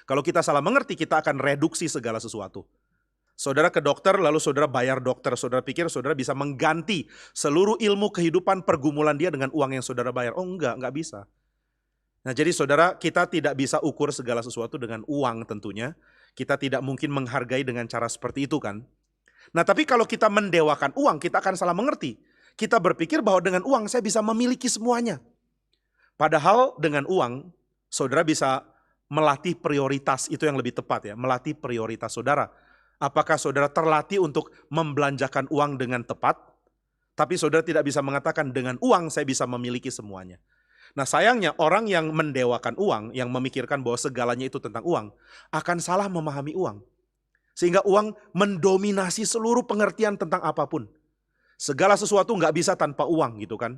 Kalau kita salah mengerti, kita akan reduksi segala sesuatu. Saudara ke dokter, lalu saudara bayar dokter. Saudara pikir saudara bisa mengganti seluruh ilmu kehidupan pergumulan dia dengan uang yang saudara bayar. Oh enggak bisa. Nah, jadi saudara, kita tidak bisa ukur segala sesuatu dengan uang tentunya. Kita tidak mungkin menghargai dengan cara seperti itu kan. Nah, tapi kalau kita mendewakan uang, kita akan salah mengerti. Kita berpikir bahwa dengan uang saya bisa memiliki semuanya. Padahal dengan uang, saudara bisa melatih prioritas, itu yang lebih tepat ya, melatih prioritas saudara. Apakah saudara terlatih untuk membelanjakan uang dengan tepat? Tapi saudara tidak bisa mengatakan dengan uang saya bisa memiliki semuanya. Nah, sayangnya orang yang mendewakan uang, yang memikirkan bahwa segalanya itu tentang uang, akan salah memahami uang. Sehingga uang mendominasi seluruh pengertian tentang apapun. Segala sesuatu nggak bisa tanpa uang gitu kan.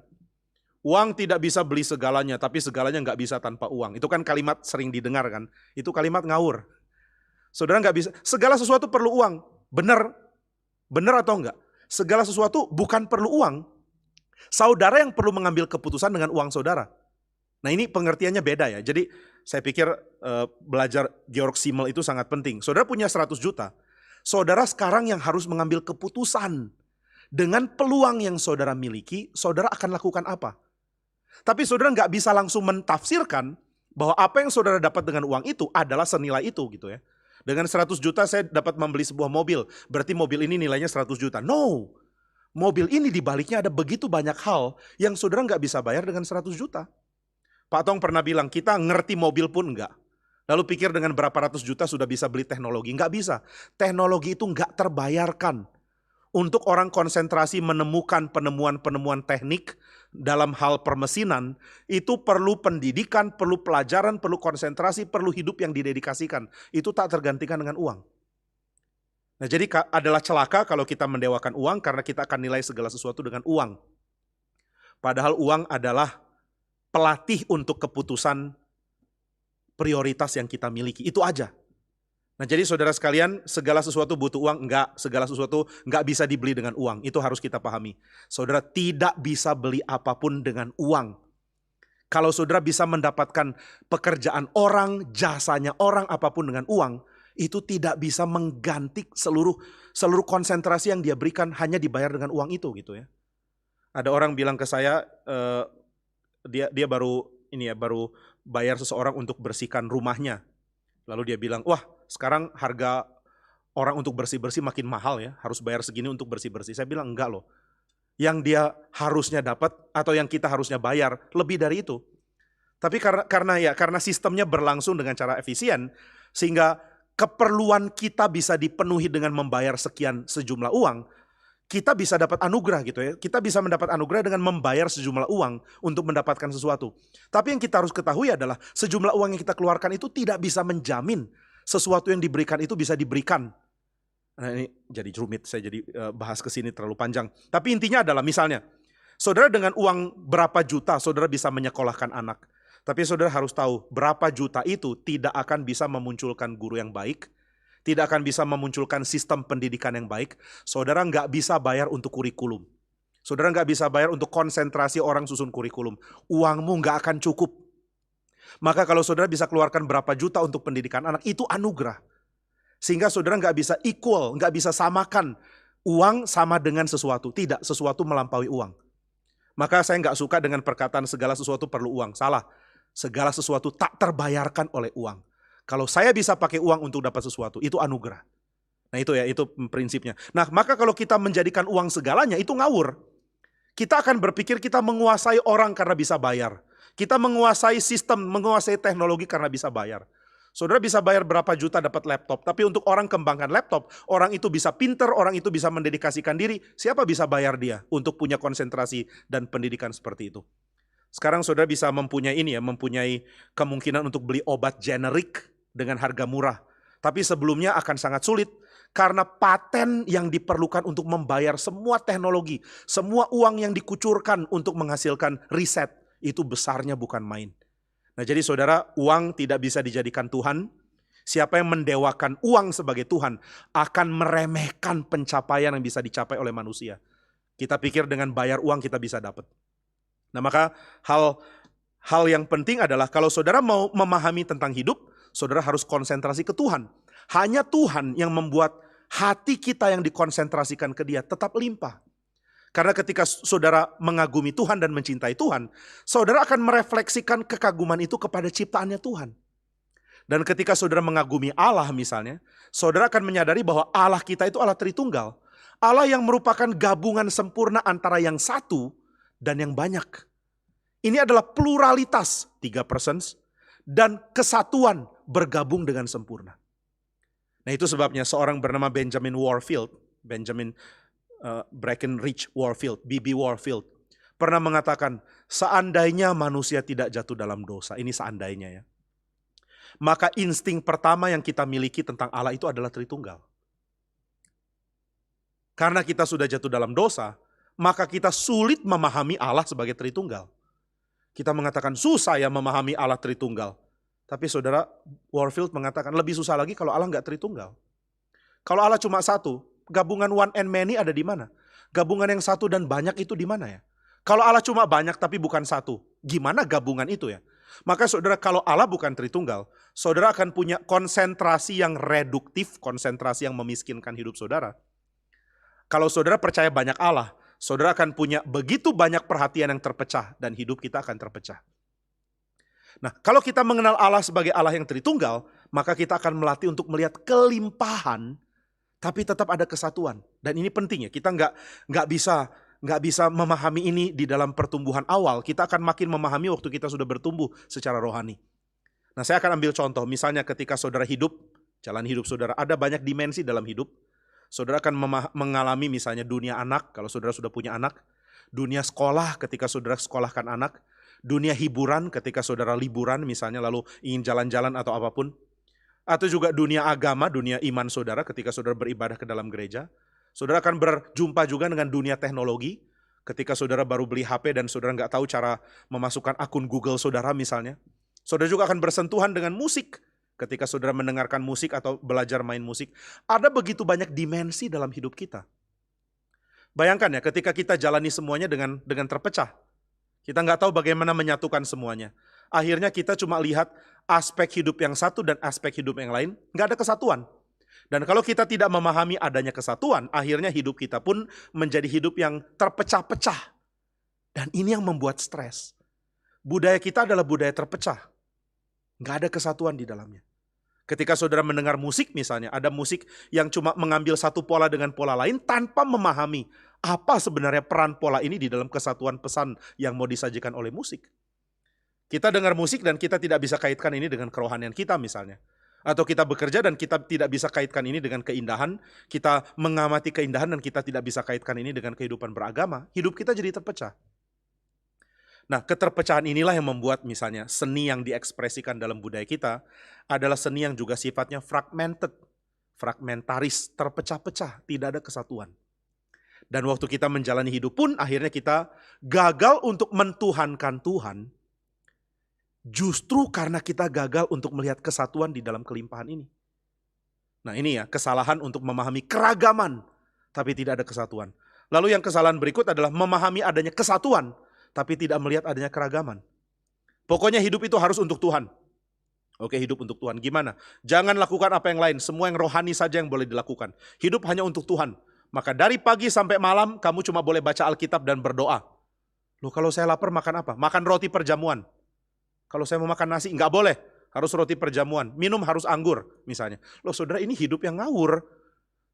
Uang tidak bisa beli segalanya, tapi segalanya nggak bisa tanpa uang. Itu kan kalimat sering didengar kan. Itu kalimat ngawur. Saudara nggak bisa, segala sesuatu perlu uang. Benar, Benar atau enggak? Segala sesuatu bukan perlu uang. Saudara yang perlu mengambil keputusan dengan uang saudara. Nah ini pengertiannya beda ya. Jadi saya pikir belajar Georg Simmel itu sangat penting. Saudara punya 100 juta. Saudara sekarang yang harus mengambil keputusan. Dengan peluang yang saudara miliki, saudara akan lakukan apa? Tapi saudara nggak bisa langsung mentafsirkan bahwa apa yang saudara dapat dengan uang itu adalah senilai itu gitu ya. Dengan 100 juta saya dapat membeli sebuah mobil. Berarti mobil ini nilainya 100 juta. No. Mobil ini dibaliknya ada begitu banyak hal yang saudara nggak bisa bayar dengan 100 juta. Pak Tong pernah bilang, kita ngerti mobil pun enggak. Lalu pikir dengan berapa ratus juta sudah bisa beli teknologi. Enggak bisa. Teknologi itu enggak terbayarkan. Untuk orang konsentrasi menemukan penemuan-penemuan teknik dalam hal permesinan, itu perlu pendidikan, perlu pelajaran, perlu konsentrasi, perlu hidup yang didedikasikan. Itu tak tergantikan dengan uang. Nah jadi adalah celaka kalau kita mendewakan uang karena kita akan nilai segala sesuatu dengan uang. Padahal uang adalah pelatih untuk keputusan prioritas yang kita miliki. Itu aja. Nah jadi saudara sekalian, segala sesuatu butuh uang? Enggak. Segala sesuatu enggak bisa dibeli dengan uang. Itu harus kita pahami. Saudara tidak bisa beli apapun dengan uang. Kalau saudara bisa mendapatkan pekerjaan orang, jasanya orang, apapun dengan uang, itu tidak bisa mengganti seluruh konsentrasi yang dia berikan hanya dibayar dengan uang itu gitu ya. Ada orang bilang ke saya, dia baru bayar seseorang untuk bersihkan rumahnya. Lalu dia bilang, wah sekarang harga orang untuk bersih-bersih makin mahal ya, harus bayar segini untuk bersih-bersih. Saya bilang enggak loh, yang dia harusnya dapat atau yang kita harusnya bayar lebih dari itu. Tapi karena sistemnya berlangsung dengan cara efisien, sehingga keperluan kita bisa dipenuhi dengan membayar sejumlah uang, kita bisa dapat anugerah gitu ya. Kita bisa mendapat anugerah dengan membayar sejumlah uang untuk mendapatkan sesuatu. Tapi yang kita harus ketahui adalah sejumlah uang yang kita keluarkan itu tidak bisa menjamin sesuatu yang diberikan itu bisa diberikan. Nah ini jadi rumit, saya jadi bahas ke sini terlalu panjang. Tapi intinya adalah misalnya, saudara dengan uang berapa juta saudara bisa menyekolahkan anak. Tapi saudara harus tahu berapa juta itu tidak akan bisa memunculkan guru yang baik. Tidak akan bisa memunculkan sistem pendidikan yang baik. Saudara nggak bisa bayar untuk kurikulum. Saudara nggak bisa bayar untuk konsentrasi orang susun kurikulum. Uangmu nggak akan cukup. Maka kalau saudara bisa keluarkan berapa juta untuk pendidikan anak, itu anugerah. Sehingga saudara nggak bisa equal, nggak bisa samakan uang sama dengan sesuatu. Tidak, sesuatu melampaui uang. Maka saya nggak suka dengan perkataan segala sesuatu perlu uang. Salah. Segala sesuatu tak terbayarkan oleh uang. Kalau saya bisa pakai uang untuk dapat sesuatu, itu anugerah. Nah itu ya, itu prinsipnya. Nah maka kalau kita menjadikan uang segalanya, itu ngawur. Kita akan berpikir kita menguasai orang karena bisa bayar. Kita menguasai sistem, menguasai teknologi karena bisa bayar. Saudara bisa bayar berapa juta dapat laptop, tapi untuk orang kembangkan laptop, orang itu bisa pinter, orang itu bisa mendedikasikan diri, siapa bisa bayar dia untuk punya konsentrasi dan pendidikan seperti itu? Sekarang saudara bisa mempunyai kemungkinan untuk beli obat generik dengan harga murah. Tapi sebelumnya akan sangat sulit karena paten yang diperlukan untuk membayar semua teknologi, semua uang yang dikucurkan untuk menghasilkan riset, itu besarnya bukan main. Nah jadi saudara, uang tidak bisa dijadikan Tuhan. Siapa yang mendewakan uang sebagai Tuhan akan meremehkan pencapaian yang bisa dicapai oleh manusia. Kita pikir dengan bayar uang kita bisa dapat. Nah maka hal yang penting adalah kalau saudara mau memahami tentang hidup, saudara harus konsentrasi ke Tuhan. Hanya Tuhan yang membuat hati kita yang dikonsentrasikan ke Dia tetap limpah. Karena ketika saudara mengagumi Tuhan dan mencintai Tuhan, saudara akan merefleksikan kekaguman itu kepada ciptaannya Tuhan. Dan ketika saudara mengagumi Allah misalnya, saudara akan menyadari bahwa Allah kita itu Allah Tritunggal. Allah yang merupakan gabungan sempurna antara yang satu dan yang banyak. Ini adalah pluralitas, 3 persons, dan kesatuan bergabung dengan sempurna. Nah itu sebabnya seorang bernama Benjamin Breckinridge Warfield, B.B. Warfield, pernah mengatakan, seandainya manusia tidak jatuh dalam dosa, ini seandainya ya, maka insting pertama yang kita miliki tentang Allah itu adalah Tritunggal. Karena kita sudah jatuh dalam dosa, maka kita sulit memahami Allah sebagai Tritunggal. Kita mengatakan susah ya memahami Allah Tritunggal. Tapi saudara, Warfield mengatakan lebih susah lagi kalau Allah nggak Tritunggal. Kalau Allah cuma satu, gabungan one and many ada di mana? Gabungan yang satu dan banyak itu di mana ya? Kalau Allah cuma banyak tapi bukan satu, gimana gabungan itu ya? Maka saudara, kalau Allah bukan Tritunggal, saudara akan punya konsentrasi yang reduktif, konsentrasi yang memiskinkan hidup saudara. Kalau saudara percaya banyak Allah, saudara akan punya begitu banyak perhatian yang terpecah dan hidup kita akan terpecah. Nah, kalau kita mengenal Allah sebagai Allah yang Tritunggal, maka kita akan melatih untuk melihat kelimpahan, tapi tetap ada kesatuan. Dan ini penting ya, kita nggak bisa memahami ini di dalam pertumbuhan awal. Kita akan makin memahami waktu kita sudah bertumbuh secara rohani. Nah, saya akan ambil contoh, misalnya ketika saudara hidup, jalan hidup saudara, ada banyak dimensi dalam hidup. Saudara akan mengalami misalnya dunia anak, kalau saudara sudah punya anak. Dunia sekolah ketika saudara sekolahkan anak. Dunia hiburan ketika saudara liburan misalnya lalu ingin jalan-jalan atau apapun. Atau juga dunia agama, dunia iman saudara ketika saudara beribadah ke dalam gereja. Saudara akan berjumpa juga dengan dunia teknologi. Ketika saudara baru beli HP dan saudara nggak tahu cara memasukkan akun Google saudara misalnya. Saudara juga akan bersentuhan dengan musik. Ketika saudara mendengarkan musik atau belajar main musik. Ada begitu banyak dimensi dalam hidup kita. Bayangkan ya, ketika kita jalani semuanya dengan terpecah. Kita nggak tahu bagaimana menyatukan semuanya. Akhirnya kita cuma lihat aspek hidup yang satu dan aspek hidup yang lain. Nggak ada kesatuan. Dan kalau kita tidak memahami adanya kesatuan, akhirnya hidup kita pun menjadi hidup yang terpecah-pecah. Dan ini yang membuat stres. Budaya kita adalah budaya terpecah. Nggak ada kesatuan di dalamnya. Ketika saudara mendengar musik misalnya, ada musik yang cuma mengambil satu pola dengan pola lain tanpa memahami apa sebenarnya peran pola ini di dalam kesatuan pesan yang mau disajikan oleh musik. Kita dengar musik dan kita tidak bisa kaitkan ini dengan kerohanian kita misalnya. Atau kita bekerja dan kita tidak bisa kaitkan ini dengan keindahan. Kita mengamati keindahan dan kita tidak bisa kaitkan ini dengan kehidupan beragama. Hidup kita jadi terpecah. Nah, keterpecahan inilah yang membuat misalnya seni yang diekspresikan dalam budaya kita adalah seni yang juga sifatnya fragmented, fragmentaris, terpecah-pecah, tidak ada kesatuan. Dan waktu kita menjalani hidup pun akhirnya kita gagal untuk mentuhankan Tuhan, justru karena kita gagal untuk melihat kesatuan di dalam kelimpahan ini. Nah ini ya, kesalahan untuk memahami keragaman, tapi tidak ada kesatuan. Lalu yang kesalahan berikut adalah memahami adanya kesatuan, tapi tidak melihat adanya keragaman. Pokoknya hidup itu harus untuk Tuhan. Oke, hidup untuk Tuhan. Gimana? Jangan lakukan apa yang lain, semua yang rohani saja yang boleh dilakukan. Hidup hanya untuk Tuhan. Maka dari pagi sampai malam kamu cuma boleh baca Alkitab dan berdoa. Loh kalau saya lapar makan apa? Makan roti perjamuan. Kalau saya mau makan nasi nggak boleh, harus roti perjamuan. Minum harus anggur misalnya. Loh saudara, ini hidup yang ngawur.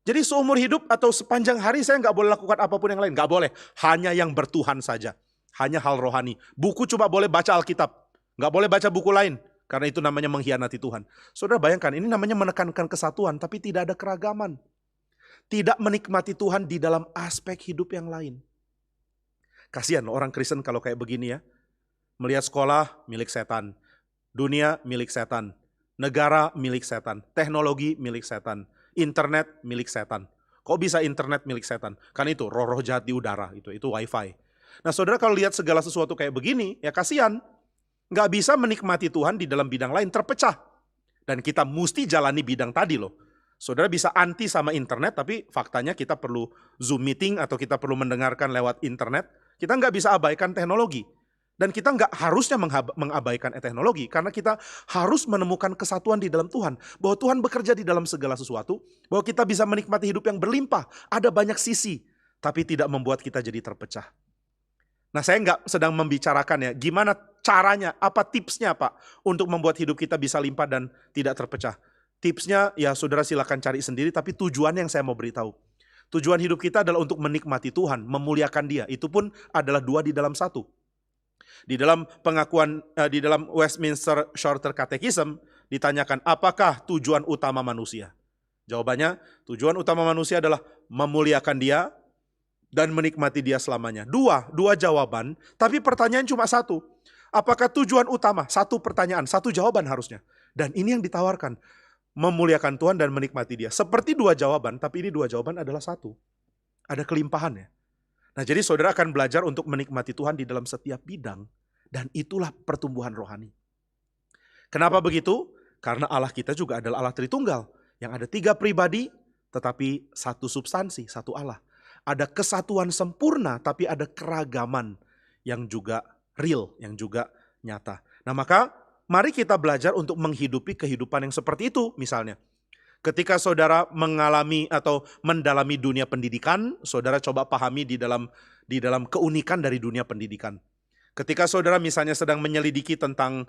Jadi seumur hidup atau sepanjang hari saya nggak boleh lakukan apapun yang lain. Nggak boleh, hanya yang bertuhan saja. Hanya hal rohani. Buku cuma boleh baca Alkitab. Nggak boleh baca buku lain. Karena itu namanya mengkhianati Tuhan. Saudara bayangkan, ini namanya menekankan kesatuan tapi tidak ada keragaman. Tidak menikmati Tuhan di dalam aspek hidup yang lain. Kasihan orang Kristen kalau kayak begini ya. Melihat sekolah milik setan. Dunia milik setan. Negara milik setan. Teknologi milik setan. Internet milik setan. Kok bisa internet milik setan? Kan itu roh-roh jahat di udara. Itu wifi. Nah saudara kalau lihat segala sesuatu kayak begini, ya kasihan. Nggak bisa menikmati Tuhan di dalam bidang lain, terpecah. Dan kita mesti jalani bidang tadi loh. Saudara bisa anti sama internet, tapi faktanya kita perlu Zoom meeting atau kita perlu mendengarkan lewat internet. Kita nggak bisa abaikan teknologi. Dan kita nggak harusnya mengabaikan teknologi, karena kita harus menemukan kesatuan di dalam Tuhan. Bahwa Tuhan bekerja di dalam segala sesuatu, bahwa kita bisa menikmati hidup yang berlimpah. Ada banyak sisi, tapi tidak membuat kita jadi terpecah. Nah saya nggak sedang membicarakan ya, gimana caranya, apa tipsnya Pak, untuk membuat hidup kita bisa limpah dan tidak terpecah. Tipsnya ya saudara silakan cari sendiri, tapi tujuan yang saya mau beritahu. Tujuan hidup kita adalah untuk menikmati Tuhan, memuliakan Dia. Itu pun adalah dua di dalam satu. Di dalam pengakuan, di dalam Westminster Shorter Catechism, ditanyakan apakah tujuan utama manusia? Jawabannya, tujuan utama manusia adalah memuliakan Dia dan menikmati Dia selamanya. Dua jawaban, tapi pertanyaan cuma satu. Apakah tujuan utama? Satu pertanyaan, satu jawaban harusnya. Dan ini yang ditawarkan. Memuliakan Tuhan dan menikmati Dia. Seperti dua jawaban, tapi ini dua jawaban adalah satu. Ada kelimpahannya. Nah jadi saudara akan belajar untuk menikmati Tuhan di dalam setiap bidang. Dan itulah pertumbuhan rohani. Kenapa begitu? Karena Allah kita juga adalah Allah Tritunggal. Yang ada 3 pribadi, tetapi satu substansi, satu Allah. Ada kesatuan sempurna, tapi ada keragaman yang juga real, yang juga nyata. Nah maka mari kita belajar untuk menghidupi kehidupan yang seperti itu. Misalnya, ketika saudara mengalami atau mendalami dunia pendidikan, saudara coba pahami di dalam keunikan dari dunia pendidikan. Ketika saudara misalnya sedang menyelidiki tentang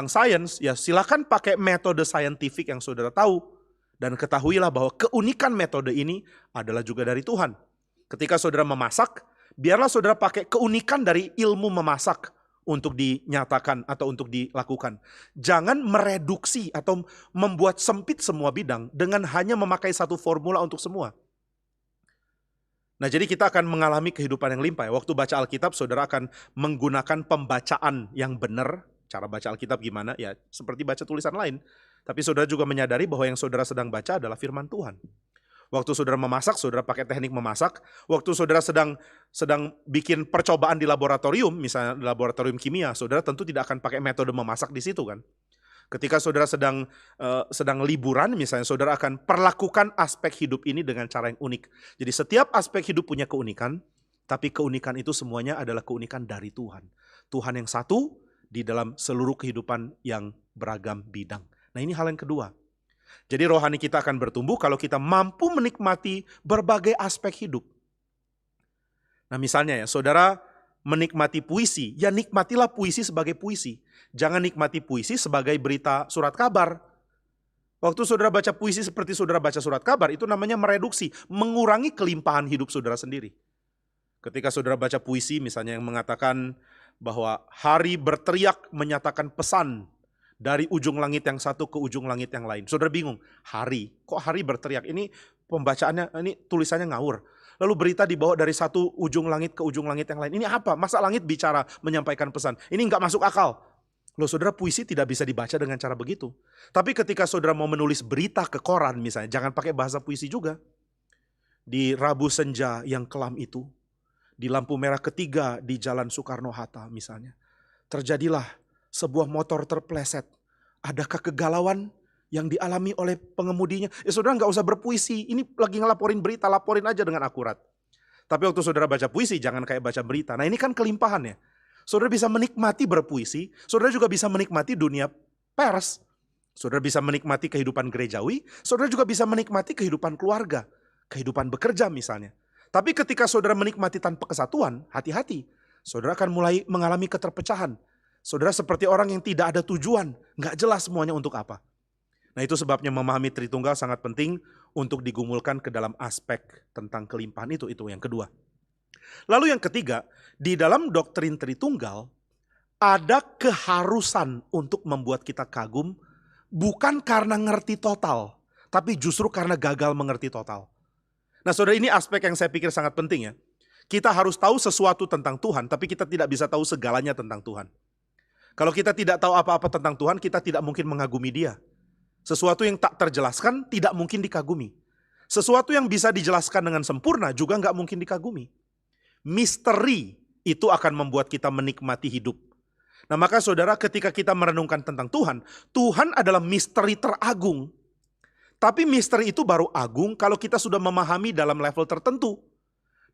sains, ya silakan pakai metode saintifik yang saudara tahu. Dan ketahuilah bahwa keunikan metode ini adalah juga dari Tuhan. Ketika saudara memasak, biarlah saudara pakai keunikan dari ilmu memasak untuk dinyatakan atau untuk dilakukan. Jangan mereduksi atau membuat sempit semua bidang dengan hanya memakai satu formula untuk semua. Nah jadi kita akan mengalami kehidupan yang limpah. Waktu baca Alkitab, saudara akan menggunakan pembacaan yang benar. Cara baca Alkitab gimana? Ya seperti baca tulisan lain. Tapi saudara juga menyadari bahwa yang saudara sedang baca adalah firman Tuhan. Waktu saudara memasak, saudara pakai teknik memasak. Waktu saudara sedang bikin percobaan di laboratorium, misalnya di laboratorium kimia, saudara tentu tidak akan pakai metode memasak di situ kan. Ketika saudara sedang liburan, misalnya saudara akan perlakukan aspek hidup ini dengan cara yang unik. Jadi setiap aspek hidup punya keunikan, tapi keunikan itu semuanya adalah keunikan dari Tuhan. Tuhan yang satu di dalam seluruh kehidupan yang beragam bidang. Nah ini hal yang kedua. Jadi rohani kita akan bertumbuh kalau kita mampu menikmati berbagai aspek hidup. Nah misalnya ya, saudara menikmati puisi, ya nikmatilah puisi sebagai puisi. Jangan nikmati puisi sebagai berita surat kabar. Waktu saudara baca puisi seperti saudara baca surat kabar, itu namanya mereduksi, mengurangi kelimpahan hidup saudara sendiri. Ketika saudara baca puisi misalnya yang mengatakan bahwa hari berteriak menyatakan pesan dari ujung langit yang satu ke ujung langit yang lain. Saudara bingung, hari, kok hari berteriak? Ini pembacaannya, ini tulisannya ngawur. Lalu berita dibawa dari satu ujung langit ke ujung langit yang lain. Ini apa? Masa langit bicara menyampaikan pesan? Ini nggak masuk akal. Loh saudara, puisi tidak bisa dibaca dengan cara begitu. Tapi ketika saudara mau menulis berita ke koran misalnya, jangan pakai bahasa puisi juga. Di Rabu Senja yang kelam itu, di lampu merah ketiga di Jalan Soekarno-Hatta misalnya, terjadilah sebuah motor terpleset. Adakah kegalauan yang dialami oleh pengemudinya? Ya saudara nggak usah berpuisi. Ini lagi ngelaporin berita, laporin aja dengan akurat. Tapi waktu saudara baca puisi, jangan kayak baca berita. Nah ini kan kelimpahan ya. Saudara bisa menikmati berpuisi, saudara juga bisa menikmati dunia pers. Saudara bisa menikmati kehidupan gerejawi, saudara juga bisa menikmati kehidupan keluarga, kehidupan bekerja misalnya. Tapi ketika saudara menikmati tanpa kesatuan, hati-hati. Saudara akan mulai mengalami keterpecahan. Saudara seperti orang yang tidak ada tujuan, nggak jelas semuanya untuk apa. Nah itu sebabnya memahami Tritunggal sangat penting untuk digumulkan ke dalam aspek tentang kelimpahan itu yang kedua. Lalu yang ketiga, di dalam doktrin Tritunggal ada keharusan untuk membuat kita kagum, bukan karena ngerti total, tapi justru karena gagal mengerti total. Nah saudara, ini aspek yang saya pikir sangat penting ya. Kita harus tahu sesuatu tentang Tuhan, tapi kita tidak bisa tahu segalanya tentang Tuhan. Kalau kita tidak tahu apa-apa tentang Tuhan, kita tidak mungkin mengagumi Dia. Sesuatu yang tak terjelaskan tidak mungkin dikagumi. Sesuatu yang bisa dijelaskan dengan sempurna juga nggak mungkin dikagumi. Misteri itu akan membuat kita menikmati hidup. Nah maka saudara, ketika kita merenungkan tentang Tuhan, Tuhan adalah misteri teragung. Tapi misteri itu baru agung kalau kita sudah memahami dalam level tertentu.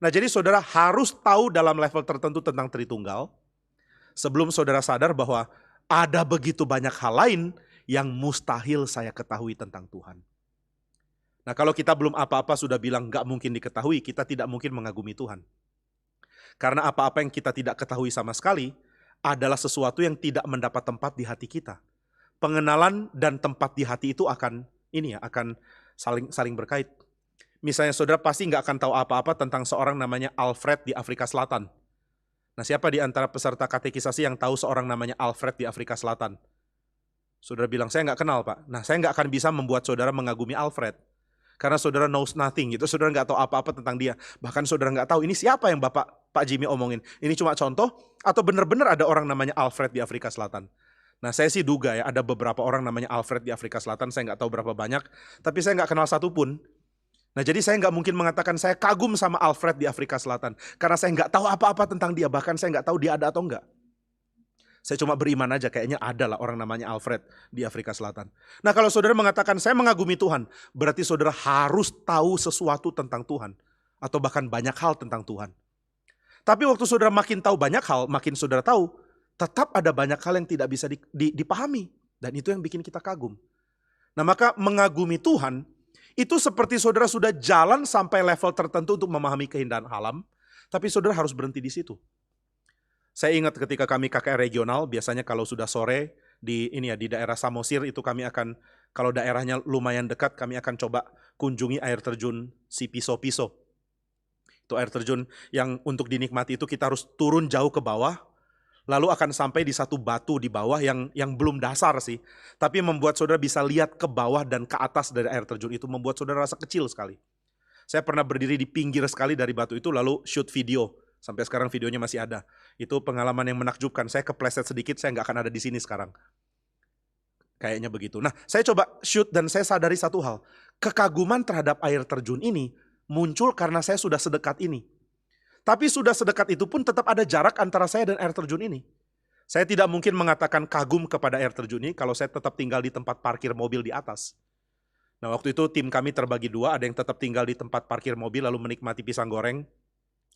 Nah jadi saudara harus tahu dalam level tertentu tentang Tritunggal, sebelum saudara sadar bahwa ada begitu banyak hal lain yang mustahil saya ketahui tentang Tuhan. Nah kalau kita belum apa-apa sudah bilang gak mungkin diketahui, kita tidak mungkin mengagumi Tuhan. Karena apa-apa yang kita tidak ketahui sama sekali adalah sesuatu yang tidak mendapat tempat di hati kita. Pengenalan dan tempat di hati itu akan saling berkait. Misalnya saudara pasti gak akan tahu apa-apa tentang seorang namanya Alfred di Afrika Selatan. Nah siapa di antara peserta katekisasi yang tahu seorang namanya Alfred di Afrika Selatan? Saudara bilang, saya nggak kenal Pak. Nah saya nggak akan bisa membuat saudara mengagumi Alfred. Karena saudara knows nothing gitu, saudara nggak tahu apa-apa tentang dia. Bahkan saudara nggak tahu ini siapa yang Pak Jimmy omongin. Ini cuma contoh atau benar-benar ada orang namanya Alfred di Afrika Selatan. Nah saya sih duga ya ada beberapa orang namanya Alfred di Afrika Selatan, saya nggak tahu berapa banyak. Tapi saya nggak kenal satupun. Nah jadi saya nggak mungkin mengatakan saya kagum sama Alfred di Afrika Selatan. Karena saya nggak tahu apa-apa tentang dia, bahkan saya nggak tahu dia ada atau enggak. Saya cuma beriman aja, kayaknya ada lah orang namanya Alfred di Afrika Selatan. Nah kalau saudara mengatakan saya mengagumi Tuhan, berarti saudara harus tahu sesuatu tentang Tuhan. Atau bahkan banyak hal tentang Tuhan. Tapi waktu saudara makin tahu banyak hal, makin saudara tahu, tetap ada banyak hal yang tidak bisa dipahami. Dan itu yang bikin kita kagum. Nah maka mengagumi Tuhan, itu seperti saudara sudah jalan sampai level tertentu untuk memahami keindahan alam, tapi saudara harus berhenti di situ. Saya ingat ketika kami KKR regional, biasanya kalau sudah sore di daerah Samosir itu kami akan, kalau daerahnya lumayan dekat, kami akan coba kunjungi air terjun si Piso-Piso. Itu air terjun yang untuk dinikmati itu kita harus turun jauh ke bawah, lalu akan sampai di satu batu di bawah yang belum dasar sih, tapi membuat saudara bisa lihat ke bawah dan ke atas dari air terjun itu, membuat saudara rasa kecil sekali. Saya pernah berdiri di pinggir sekali dari batu itu lalu shoot video. Sampai sekarang videonya masih ada. Itu pengalaman yang menakjubkan. Saya kepleset sedikit, saya nggak akan ada di sini sekarang. Kayaknya begitu. Nah, saya coba shoot dan saya sadari satu hal. Kekaguman terhadap air terjun ini muncul karena saya sudah sedekat ini. Tapi sudah sedekat itu pun tetap ada jarak antara saya dan air terjun ini. Saya tidak mungkin mengatakan kagum kepada air terjun ini kalau saya tetap tinggal di tempat parkir mobil di atas. Nah, waktu itu tim kami terbagi dua, ada yang tetap tinggal di tempat parkir mobil lalu menikmati pisang goreng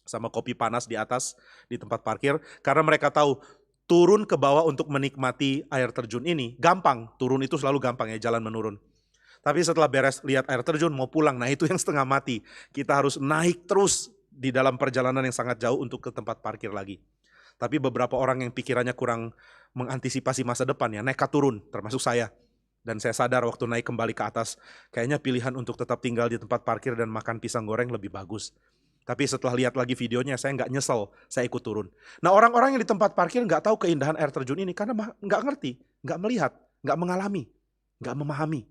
sama kopi panas di atas di tempat parkir, karena mereka tahu turun ke bawah untuk menikmati air terjun ini gampang, turun itu selalu gampang ya, jalan menurun. Tapi setelah beres lihat air terjun mau pulang, nah itu yang setengah mati. Kita harus naik terus di dalam perjalanan yang sangat jauh untuk ke tempat parkir lagi. Tapi beberapa orang yang pikirannya kurang mengantisipasi masa depan ya, nekat turun, termasuk saya. Dan saya sadar waktu naik kembali ke atas, kayaknya pilihan untuk tetap tinggal di tempat parkir dan makan pisang goreng lebih bagus. Tapi setelah lihat lagi videonya, saya nggak nyesel, saya ikut turun. Nah orang-orang yang di tempat parkir nggak tahu keindahan air terjun ini karena nggak ngerti, nggak melihat, nggak mengalami, nggak memahami.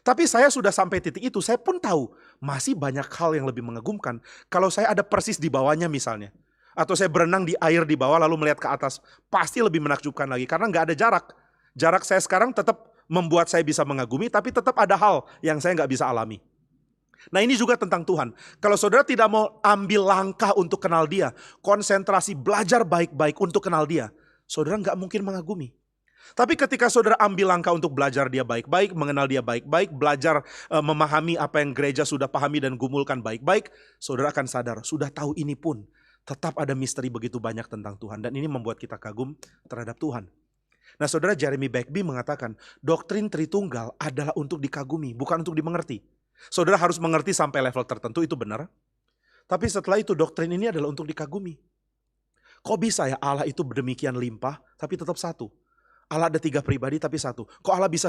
Tapi saya sudah sampai titik itu, saya pun tahu masih banyak hal yang lebih mengagumkan. Kalau saya ada persis di bawahnya misalnya, atau saya berenang di air di bawah lalu melihat ke atas, pasti lebih menakjubkan lagi karena nggak ada jarak. Jarak saya sekarang tetap membuat saya bisa mengagumi, tapi tetap ada hal yang saya nggak bisa alami. Nah ini juga tentang Tuhan. Kalau saudara tidak mau ambil langkah untuk kenal Dia, konsentrasi belajar baik-baik untuk kenal Dia, saudara nggak mungkin mengagumi. Tapi ketika saudara ambil langkah untuk belajar Dia baik-baik, mengenal Dia baik-baik, belajar memahami apa yang gereja sudah pahami dan gumulkan baik-baik, saudara akan sadar, sudah tahu ini pun, tetap ada misteri begitu banyak tentang Tuhan. Dan ini membuat kita kagum terhadap Tuhan. Nah saudara, Jeremy Bagby mengatakan, doktrin Tritunggal adalah untuk dikagumi, bukan untuk dimengerti. Saudara harus mengerti sampai level tertentu, itu benar. Tapi setelah itu doktrin ini adalah untuk dikagumi. Kok bisa ya Allah itu demikian limpah, tapi tetap satu. Allah ada 3 pribadi tapi satu. Kok Allah bisa,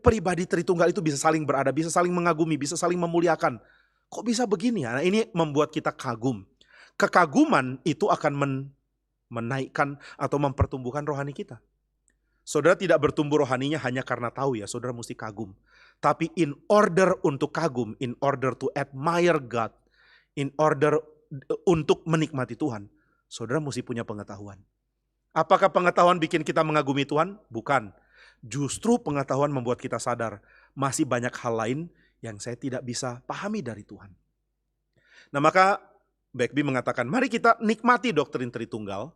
pribadi Tritunggal itu bisa saling berada, bisa saling mengagumi, bisa saling memuliakan. Kok bisa begini ya? Nah ini membuat kita kagum. Kekaguman itu akan menaikkan atau mempertumbuhkan rohani kita. Saudara tidak bertumbuh rohaninya hanya karena tahu ya, saudara mesti kagum. Tapi in order untuk kagum, in order to admire God, in order untuk menikmati Tuhan, saudara mesti punya pengetahuan. Apakah pengetahuan bikin kita mengagumi Tuhan? Bukan. Justru pengetahuan membuat kita sadar, masih banyak hal lain yang saya tidak bisa pahami dari Tuhan. Nah maka Bagby mengatakan, mari kita nikmati doktrin Tritunggal.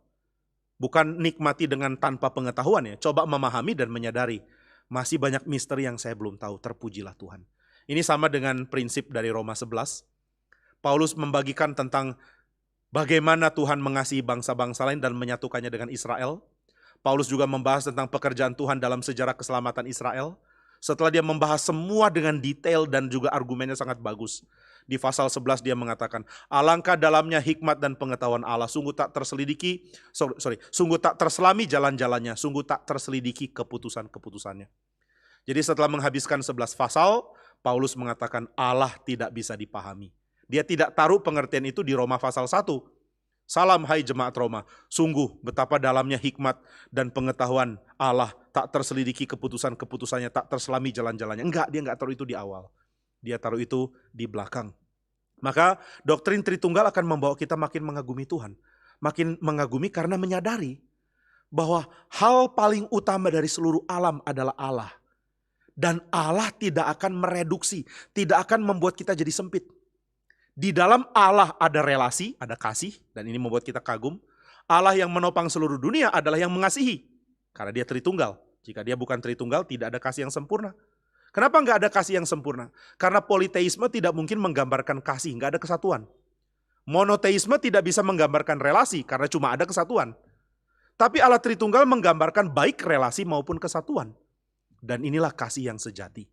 Bukan nikmati dengan tanpa pengetahuan ya, coba memahami dan menyadari. Masih banyak misteri yang saya belum tahu, terpujilah Tuhan. Ini sama dengan prinsip dari Roma 11. Paulus membagikan tentang bagaimana Tuhan mengasihi bangsa-bangsa lain dan menyatukannya dengan Israel. Paulus juga membahas tentang pekerjaan Tuhan dalam sejarah keselamatan Israel. Setelah dia membahas semua dengan detail dan juga argumennya sangat bagus. Di pasal 11 dia mengatakan, alangkah dalamnya hikmat dan pengetahuan Allah, sungguh tak terselami jalan-jalannya, sungguh tak terselidiki keputusan-keputusannya. Jadi setelah menghabiskan 11 pasal, Paulus mengatakan Allah tidak bisa dipahami. Dia tidak taruh pengertian itu di Roma pasal 1. Salam hai jemaat Roma, sungguh betapa dalamnya hikmat dan pengetahuan Allah, tak terselidiki keputusan-keputusannya, tak terselami jalan-jalannya. Enggak, dia enggak taruh itu di awal. Dia taruh itu di belakang. Maka doktrin Tritunggal akan membawa kita makin mengagumi Tuhan. Makin mengagumi karena menyadari bahwa hal paling utama dari seluruh alam adalah Allah. Dan Allah tidak akan mereduksi, tidak akan membuat kita jadi sempit. Di dalam Allah ada relasi, ada kasih, dan ini membuat kita kagum. Allah yang menopang seluruh dunia adalah yang mengasihi. Karena dia Tritunggal. Jika dia bukan Tritunggal, tidak ada kasih yang sempurna. Kenapa nggak ada kasih yang sempurna? Karena politeisme tidak mungkin menggambarkan kasih, nggak ada kesatuan. Monoteisme tidak bisa menggambarkan relasi, karena cuma ada kesatuan. Tapi Allah Tritunggal menggambarkan baik relasi maupun kesatuan. Dan inilah kasih yang sejati.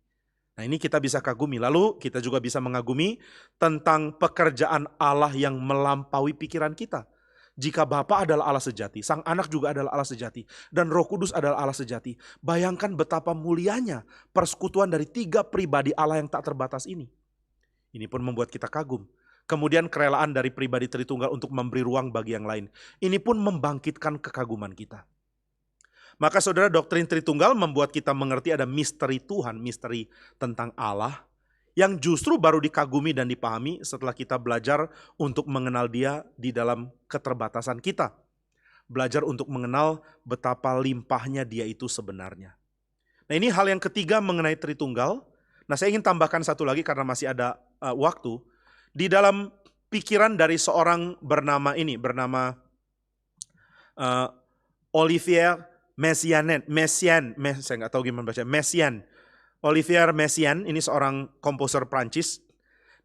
Nah, ini kita bisa kagumi. Lalu kita juga bisa mengagumi tentang pekerjaan Allah yang melampaui pikiran kita. Jika Bapa adalah Allah sejati, Sang Anak juga adalah Allah sejati, dan Roh Kudus adalah Allah sejati. Bayangkan betapa mulianya persekutuan dari 3 pribadi Allah yang tak terbatas ini. Ini pun membuat kita kagum. Kemudian kerelaan dari pribadi Tritunggal untuk memberi ruang bagi yang lain. Ini pun membangkitkan kekaguman kita. Maka saudara, doktrin Tritunggal membuat kita mengerti ada misteri Tuhan, misteri tentang Allah, yang justru baru dikagumi dan dipahami setelah kita belajar untuk mengenal Dia di dalam keterbatasan kita. Belajar untuk mengenal betapa limpahnya Dia itu sebenarnya. Nah, ini hal yang ketiga mengenai Tritunggal. Nah, saya ingin tambahkan satu lagi karena masih ada waktu. Di dalam pikiran dari seorang bernama Olivier Messiaen, saya nggak tahu gimana baca, Olivier Messiaen, ini seorang komposer Prancis.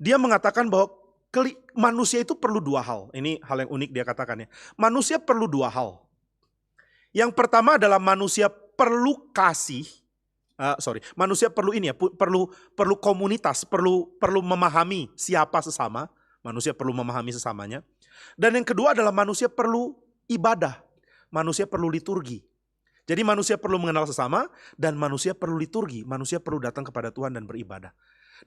Dia mengatakan bahwa manusia itu perlu 2 hal. Ini hal yang unik dia katakan ya. Manusia perlu 2 hal. Yang pertama adalah manusia perlu kasih. Manusia perlu perlu komunitas, perlu memahami siapa sesama. Manusia perlu memahami sesamanya. Dan yang kedua adalah manusia perlu ibadah. Manusia perlu liturgi. Jadi manusia perlu mengenal sesama dan manusia perlu liturgi. Manusia perlu datang kepada Tuhan dan beribadah.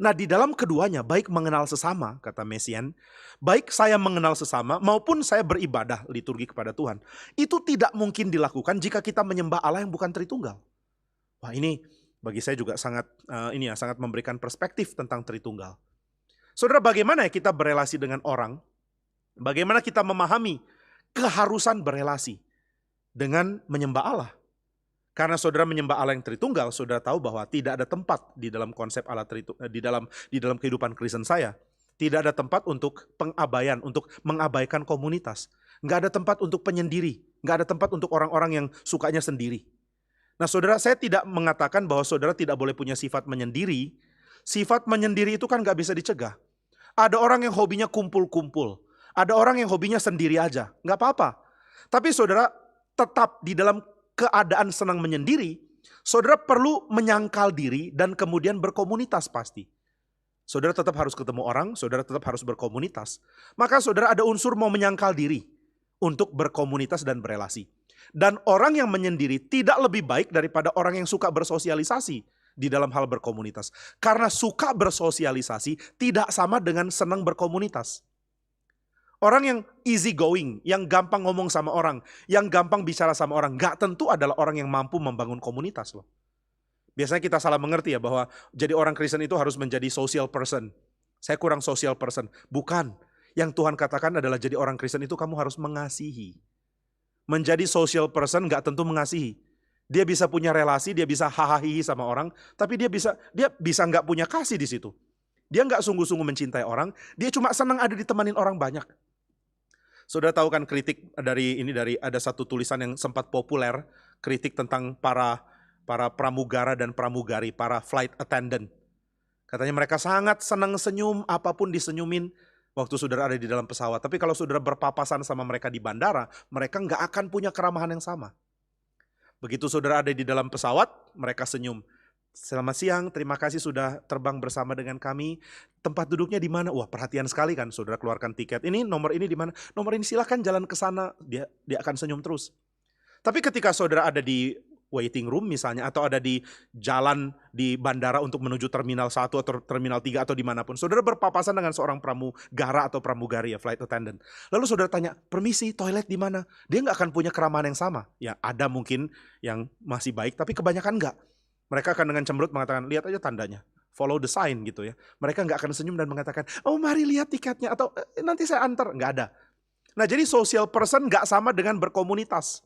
Nah, di dalam keduanya, baik mengenal sesama, kata Messiaen, baik saya mengenal sesama maupun saya beribadah liturgi kepada Tuhan, itu tidak mungkin dilakukan jika kita menyembah Allah yang bukan Tritunggal. Wah, ini bagi saya juga sangat sangat memberikan perspektif tentang Tritunggal. Saudara, bagaimana ya kita berelasi dengan orang? Bagaimana kita memahami keharusan berelasi dengan menyembah Allah? Karena saudara menyembah Allah yang Tritunggal, saudara tahu bahwa tidak ada tempat di dalam konsep Allah di dalam kehidupan Kristen saya. Tidak ada tempat untuk pengabaian, untuk mengabaikan komunitas. Nggak ada tempat untuk penyendiri. Nggak ada tempat untuk orang-orang yang sukanya sendiri. Nah, saudara, saya tidak mengatakan bahwa saudara tidak boleh punya sifat menyendiri. Sifat menyendiri itu kan nggak bisa dicegah. Ada orang yang hobinya kumpul-kumpul. Ada orang yang hobinya sendiri aja. Nggak apa-apa. Tapi saudara tetap di dalam keadaan senang menyendiri, saudara perlu menyangkal diri dan kemudian berkomunitas pasti. Saudara tetap harus ketemu orang, saudara tetap harus berkomunitas. Maka saudara ada unsur mau menyangkal diri untuk berkomunitas dan berelasi. Dan orang yang menyendiri tidak lebih baik daripada orang yang suka bersosialisasi di dalam hal berkomunitas. Karena suka bersosialisasi tidak sama dengan senang berkomunitas. Orang yang easy going, yang gampang ngomong sama orang, yang gampang bicara sama orang, gak tentu adalah orang yang mampu membangun komunitas loh. Biasanya kita salah mengerti ya bahwa jadi orang Kristen itu harus menjadi social person. Saya kurang social person. Bukan. Yang Tuhan katakan adalah jadi orang Kristen itu kamu harus mengasihi. Menjadi social person gak tentu mengasihi. Dia bisa punya relasi, dia bisa hahaha sama orang, tapi dia bisa gak punya kasih di situ. Dia gak sungguh-sungguh mencintai orang, dia cuma senang ada ditemanin orang banyak. Saudara tahu kan kritik dari ada satu tulisan yang sempat populer, kritik tentang para pramugara dan pramugari, para flight attendant. Katanya mereka sangat senang senyum, apapun disenyumin waktu saudara ada di dalam pesawat. Tapi kalau saudara berpapasan sama mereka di bandara, mereka nggak akan punya keramahan yang sama. Begitu saudara ada di dalam pesawat, mereka senyum. Selamat siang, terima kasih sudah terbang bersama dengan kami. Tempat duduknya di mana? Wah, perhatian sekali kan, saudara keluarkan tiket. Ini nomor ini di mana? Nomor ini, silakan jalan ke sana. Dia akan senyum terus. Tapi ketika saudara ada di waiting room misalnya, atau ada di jalan di bandara untuk menuju terminal 1 atau terminal 3 atau dimanapun, saudara berpapasan dengan seorang pramugara atau pramugari ya, flight attendant. Lalu saudara tanya, permisi, toilet di mana? Dia nggak akan punya keramahan yang sama. Ya, ada mungkin yang masih baik, tapi kebanyakan nggak. Mereka akan dengan cemberut mengatakan, lihat aja tandanya, follow the sign gitu ya. Mereka nggak akan senyum dan mengatakan, oh mari lihat tiketnya, atau nanti saya antar. Nggak ada. Nah, jadi social person nggak sama dengan berkomunitas.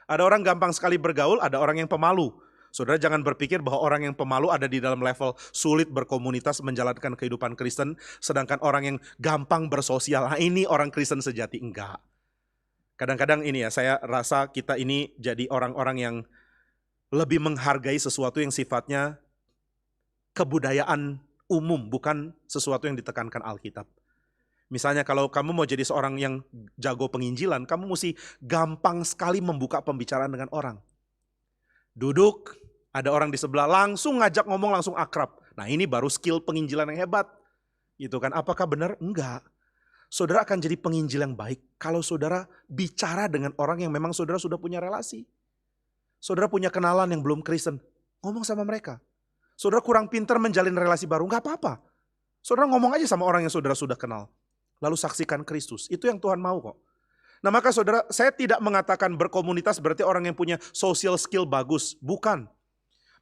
Ada orang gampang sekali bergaul, ada orang yang pemalu. Saudara jangan berpikir bahwa orang yang pemalu ada di dalam level sulit berkomunitas menjalankan kehidupan Kristen, sedangkan orang yang gampang bersosial, nah ini orang Kristen sejati. Enggak. Kadang-kadang ini ya, saya rasa kita ini jadi orang-orang yang lebih menghargai sesuatu yang sifatnya kebudayaan umum, bukan sesuatu yang ditekankan Alkitab. Misalnya kalau kamu mau jadi seorang yang jago penginjilan, kamu mesti gampang sekali membuka pembicaraan dengan orang. Duduk, ada orang di sebelah, langsung ngajak ngomong, langsung akrab. Nah ini baru skill penginjilan yang hebat. Gitu kan, apakah benar? Enggak. Saudara akan jadi penginjil yang baik kalau saudara bicara dengan orang yang memang saudara sudah punya relasi. Saudara punya kenalan yang belum Kristen, ngomong sama mereka. Saudara kurang pintar menjalin relasi baru, enggak apa-apa. Saudara ngomong aja sama orang yang saudara sudah kenal. Lalu saksikan Kristus, itu yang Tuhan mau kok. Nah maka saudara, saya tidak mengatakan berkomunitas berarti orang yang punya social skill bagus, bukan.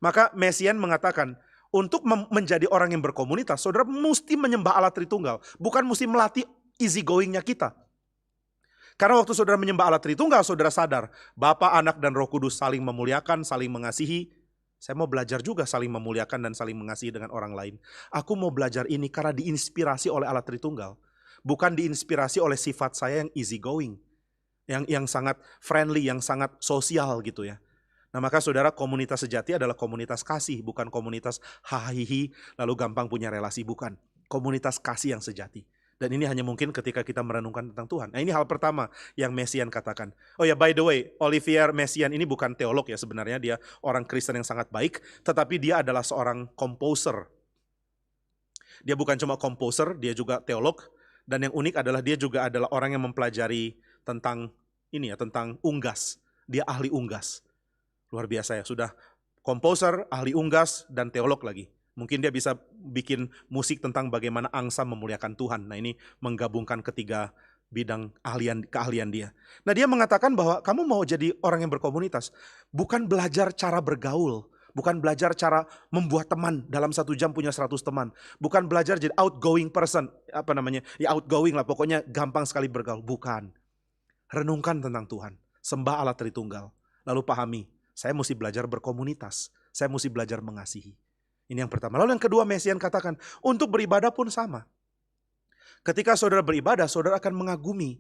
Maka Mesian mengatakan, untuk menjadi orang yang berkomunitas, saudara mesti menyembah Allah Tritunggal, bukan mesti melatih easy going-nya kita. Karena waktu saudara menyembah Allah Tritunggal, saudara sadar, Bapa, Anak, dan Roh Kudus saling memuliakan, saling mengasihi. Saya mau belajar juga saling memuliakan dan saling mengasihi dengan orang lain. Aku mau belajar ini karena diinspirasi oleh Allah Tritunggal. Bukan diinspirasi oleh sifat saya yang easy going. Yang sangat friendly, yang sangat sosial gitu ya. Nah maka saudara, komunitas sejati adalah komunitas kasih, bukan komunitas hahihi lalu gampang punya relasi, bukan. Komunitas kasih yang sejati. Dan ini hanya mungkin ketika kita merenungkan tentang Tuhan. Nah ini hal pertama yang Mesian katakan. Oh ya, by the way, Olivier Mesian ini bukan teolog ya sebenarnya, dia orang Kristen yang sangat baik, tetapi dia adalah seorang komposer. Dia bukan cuma komposer, dia juga teolog. Dan yang unik adalah dia juga adalah orang yang mempelajari tentang ini ya, tentang unggas. Dia ahli unggas. Luar biasa ya, sudah komposer, ahli unggas, dan teolog lagi. Mungkin dia bisa bikin musik tentang bagaimana angsa memuliakan Tuhan. Nah ini menggabungkan ketiga bidang keahlian dia. Nah dia mengatakan bahwa kamu mau jadi orang yang berkomunitas, bukan belajar cara bergaul, bukan belajar cara membuat teman dalam 1 jam punya 100 teman, bukan belajar jadi outgoing person, ya outgoing lah, pokoknya gampang sekali bergaul, bukan. Renungkan tentang Tuhan, sembah Allah Tritunggal, lalu pahami, saya mesti belajar berkomunitas, saya mesti belajar mengasihi. Ini yang pertama. Lalu yang kedua, Mesian katakan, untuk beribadah pun sama. Ketika saudara beribadah, saudara akan mengagumi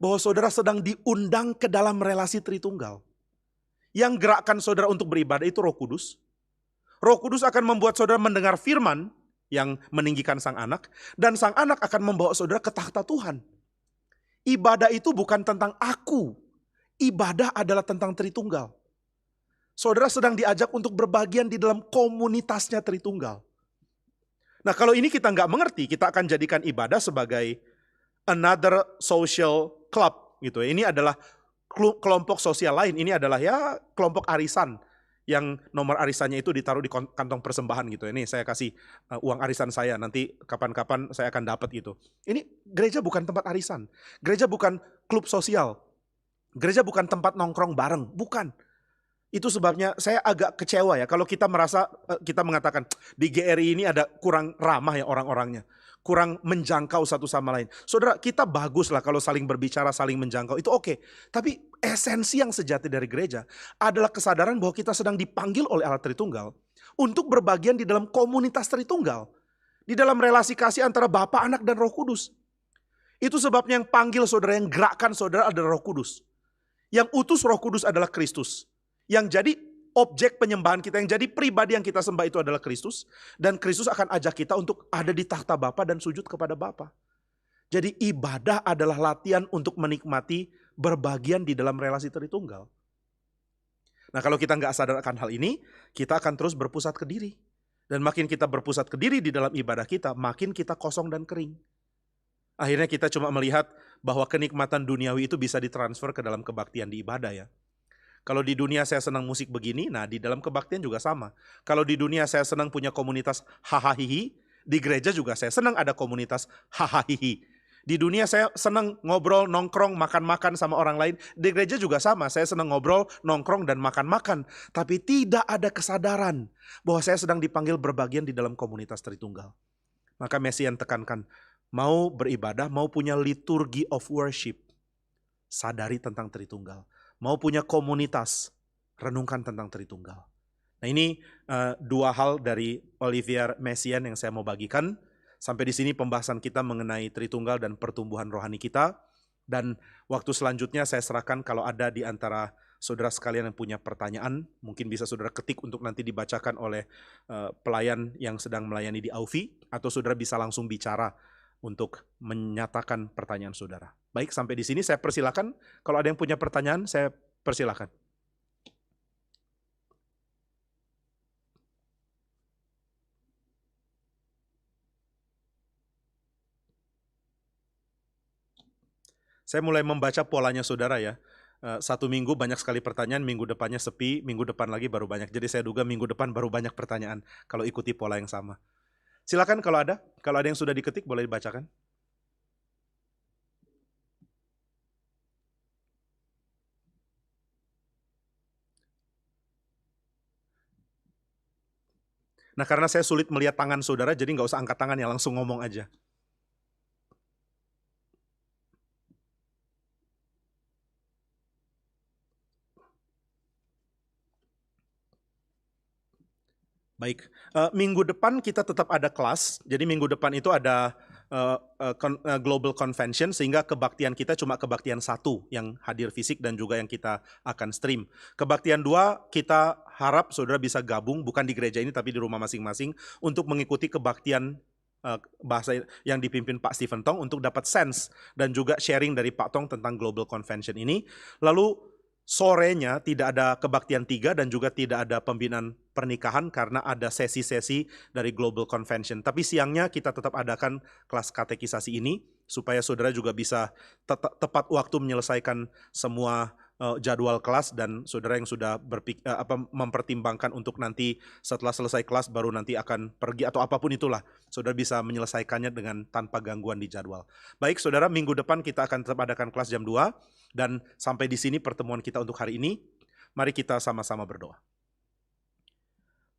bahwa saudara sedang diundang ke dalam relasi Tritunggal. Yang gerakkan saudara untuk beribadah itu Roh Kudus. Roh Kudus akan membuat saudara mendengar firman yang meninggikan Sang Anak, dan Sang Anak akan membawa saudara ke takhta Tuhan. Ibadah itu bukan tentang aku. Ibadah adalah tentang Tritunggal. Saudara sedang diajak untuk berbagian di dalam komunitasnya Tritunggal. Nah kalau ini kita nggak mengerti, kita akan jadikan ibadah sebagai another social club gitu. Ini adalah kelompok sosial lain. Ini adalah ya kelompok arisan yang nomor arisannya itu ditaruh di kantong persembahan gitu. Ini saya kasih uang arisan saya, nanti kapan-kapan saya akan dapat gitu. Ini gereja bukan tempat arisan. Gereja bukan klub sosial. Gereja bukan tempat nongkrong bareng, bukan. Itu sebabnya saya agak kecewa ya kalau kita merasa, kita mengatakan di GRI ini ada kurang ramah ya orang-orangnya. Kurang menjangkau satu sama lain. Saudara, kita bagus lah kalau saling berbicara, saling menjangkau, itu oke. Tapi esensi yang sejati dari gereja adalah kesadaran bahwa kita sedang dipanggil oleh Allah Tritunggal untuk berbagian di dalam komunitas Tritunggal. Di dalam relasi kasih antara Bapa, Anak, dan Roh Kudus. Itu sebabnya yang panggil saudara, yang gerakkan saudara adalah Roh Kudus. Yang utus Roh Kudus adalah Kristus. Yang jadi objek penyembahan kita, yang jadi pribadi yang kita sembah itu adalah Kristus. Dan Kristus akan ajak kita untuk ada di takhta Bapa dan sujud kepada Bapa. Jadi ibadah adalah latihan untuk menikmati berbagian di dalam relasi Tritunggal. Nah kalau kita nggak sadar akan hal ini, kita akan terus berpusat ke diri. Dan makin kita berpusat ke diri di dalam ibadah kita, makin kita kosong dan kering. Akhirnya kita cuma melihat bahwa kenikmatan duniawi itu bisa ditransfer ke dalam kebaktian di ibadah ya. Kalau di dunia saya senang musik begini, nah di dalam kebaktian juga sama. Kalau di dunia saya senang punya komunitas hahahihi, di gereja juga saya senang ada komunitas hahahihi. Di dunia saya senang ngobrol, nongkrong, makan-makan sama orang lain. Di gereja juga sama, saya senang ngobrol, nongkrong, dan makan-makan. Tapi tidak ada kesadaran bahwa saya sedang dipanggil berbagian di dalam komunitas Tritunggal. Maka Mesian tekankan, mau beribadah, mau punya liturgi of worship, sadari tentang Tritunggal. Mau punya komunitas, renungkan tentang Tritunggal. Nah ini dua hal dari Olivier Mesian yang saya mau bagikan. Sampai di sini pembahasan kita mengenai Tritunggal dan pertumbuhan rohani kita. Dan waktu selanjutnya saya serahkan kalau ada di antara saudara sekalian yang punya pertanyaan, mungkin bisa saudara ketik untuk nanti dibacakan oleh pelayan yang sedang melayani di Aufi, atau saudara bisa langsung bicara untuk menyatakan pertanyaan saudara. Baik, sampai di sini saya persilakan. Kalau ada yang punya pertanyaan, saya persilakan. Saya mulai membaca polanya saudara ya. Satu minggu banyak sekali pertanyaan, minggu depannya sepi, minggu depan lagi baru banyak. Jadi saya duga minggu depan baru banyak pertanyaan kalau ikuti pola yang sama. Silakan kalau ada yang sudah diketik boleh dibacakan. Nah, karena saya sulit melihat tangan saudara, jadi nggak usah angkat tangan ya, langsung ngomong aja. Baik, minggu depan kita tetap ada kelas, jadi minggu depan itu ada Global Convention, sehingga kebaktian kita cuma kebaktian 1 yang hadir fisik dan juga yang kita akan stream. Kebaktian 2 kita harap saudara bisa gabung, bukan di gereja ini tapi di rumah masing-masing, untuk mengikuti kebaktian bahasa yang dipimpin Pak Stephen Tong untuk dapat sense dan juga sharing dari Pak Tong tentang Global Convention ini. Lalu sorenya tidak ada kebaktian 3 dan juga tidak ada pembinaan pernikahan karena ada sesi-sesi dari Global Convention. Tapi siangnya kita tetap adakan kelas katekisasi ini supaya saudara juga bisa tepat waktu menyelesaikan semua jadwal kelas, dan saudara yang sudah mempertimbangkan untuk nanti setelah selesai kelas baru nanti akan pergi atau apapun itulah, saudara bisa menyelesaikannya dengan tanpa gangguan di jadwal. Baik saudara, minggu depan kita akan tetap adakan kelas jam 2. Dan sampai di sini pertemuan kita untuk hari ini. Mari kita sama-sama berdoa.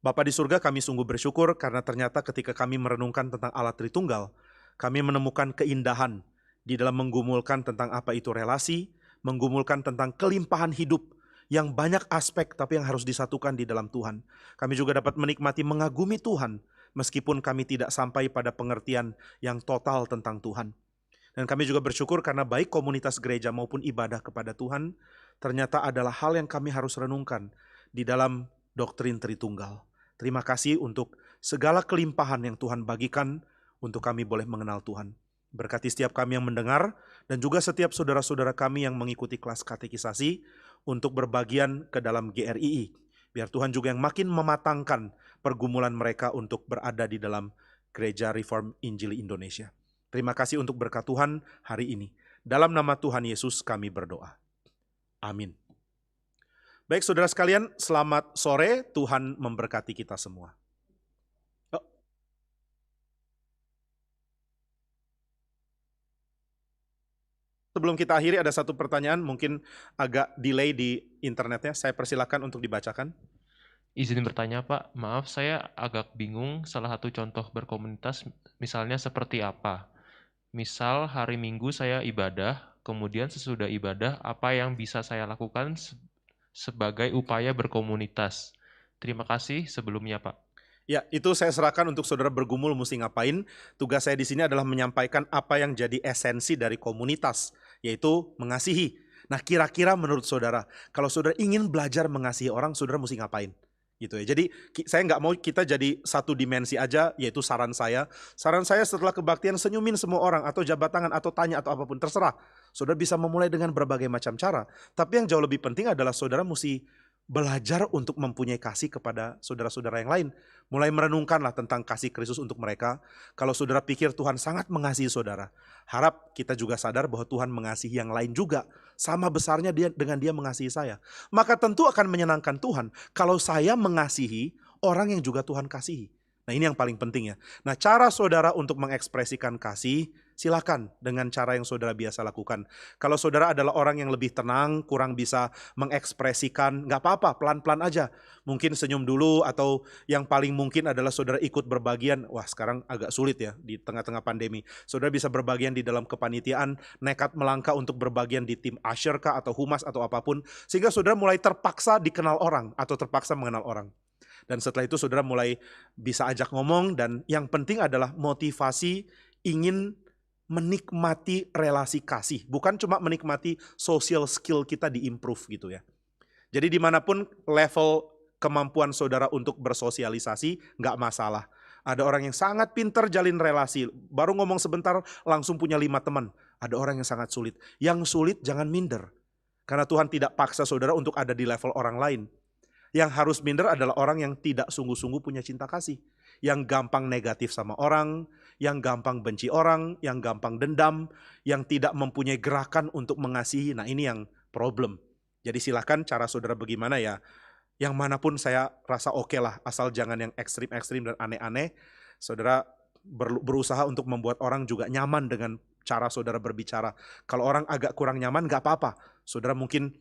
Bapa di surga, kami sungguh bersyukur karena ternyata ketika kami merenungkan tentang Allah Tritunggal, kami menemukan keindahan di dalam menggumulkan tentang apa itu relasi, menggumulkan tentang kelimpahan hidup yang banyak aspek tapi yang harus disatukan di dalam Tuhan. Kami juga dapat menikmati mengagumi Tuhan meskipun kami tidak sampai pada pengertian yang total tentang Tuhan. Dan kami juga bersyukur karena baik komunitas gereja maupun ibadah kepada Tuhan ternyata adalah hal yang kami harus renungkan di dalam doktrin Tritunggal. Terima kasih untuk segala kelimpahan yang Tuhan bagikan untuk kami boleh mengenal Tuhan. Berkati setiap kami yang mendengar dan juga setiap saudara-saudara kami yang mengikuti kelas katekisasi untuk berbagian ke dalam GRII. Biar Tuhan juga yang makin mematangkan pergumulan mereka untuk berada di dalam Gereja Reform Injili Indonesia. Terima kasih untuk berkat Tuhan hari ini. Dalam nama Tuhan Yesus kami berdoa. Amin. Baik saudara sekalian, selamat sore. Tuhan memberkati kita semua. Sebelum kita akhiri ada satu pertanyaan, mungkin agak delay di internetnya. Saya persilakan untuk dibacakan. Izin bertanya Pak, maaf saya agak bingung salah satu contoh berkomunitas misalnya seperti apa? Misal hari Minggu saya ibadah, kemudian sesudah ibadah apa yang bisa saya lakukan sebagai upaya berkomunitas? Terima kasih sebelumnya Pak. Ya, itu saya serahkan untuk saudara bergumul mesti ngapain. Tugas saya di sini adalah menyampaikan apa yang jadi esensi dari komunitas, yaitu mengasihi. Nah, kira-kira menurut saudara, kalau saudara ingin belajar mengasihi orang, saudara mesti ngapain? Gitu ya. Jadi saya nggak mau kita jadi satu dimensi aja, yaitu saran saya. Saran saya setelah kebaktian senyumin semua orang, atau jabat tangan, atau tanya, atau apapun, terserah. Saudara bisa memulai dengan berbagai macam cara. Tapi yang jauh lebih penting adalah saudara mesti belajar untuk mempunyai kasih kepada saudara-saudara yang lain. Mulai merenungkanlah tentang kasih Kristus untuk mereka. Kalau saudara pikir Tuhan sangat mengasihi saudara, harap kita juga sadar bahwa Tuhan mengasihi yang lain juga. Sama besarnya dengan dia mengasihi saya. Maka tentu akan menyenangkan Tuhan kalau saya mengasihi orang yang juga Tuhan kasihi. Nah, ini yang paling penting ya. Nah, cara saudara untuk mengekspresikan kasih, silakan dengan cara yang saudara biasa lakukan. Kalau saudara adalah orang yang lebih tenang, kurang bisa mengekspresikan, nggak apa-apa, pelan-pelan aja. Mungkin senyum dulu, atau yang paling mungkin adalah saudara ikut berbagian. Wah, sekarang agak sulit ya di tengah-tengah pandemi. Saudara bisa berbagian di dalam kepanitiaan, nekat melangkah untuk berbagian di tim usher kah, atau humas, atau apapun. Sehingga saudara mulai terpaksa dikenal orang, atau terpaksa mengenal orang. Dan setelah itu saudara mulai bisa ajak ngomong, dan yang penting adalah motivasi ingin menikmati relasi kasih. Bukan cuma menikmati social skill kita di-improve gitu ya. Jadi dimanapun level kemampuan saudara untuk bersosialisasi, nggak masalah. Ada orang yang sangat pinter jalin relasi, baru ngomong sebentar langsung punya 5 teman. Ada orang yang sangat sulit. Yang sulit jangan minder. Karena Tuhan tidak paksa saudara untuk ada di level orang lain. Yang harus minder adalah orang yang tidak sungguh-sungguh punya cinta kasih. Yang gampang negatif sama orang, yang gampang benci orang, yang gampang dendam, yang tidak mempunyai gerakan untuk mengasihi. Nah ini yang problem. Jadi silakan cara saudara bagaimana ya. Yang manapun saya rasa oke lah, asal jangan yang ekstrim-ekstrim dan aneh-aneh. Saudara berusaha untuk membuat orang juga nyaman dengan cara saudara berbicara. Kalau orang agak kurang nyaman gak apa-apa. Saudara mungkin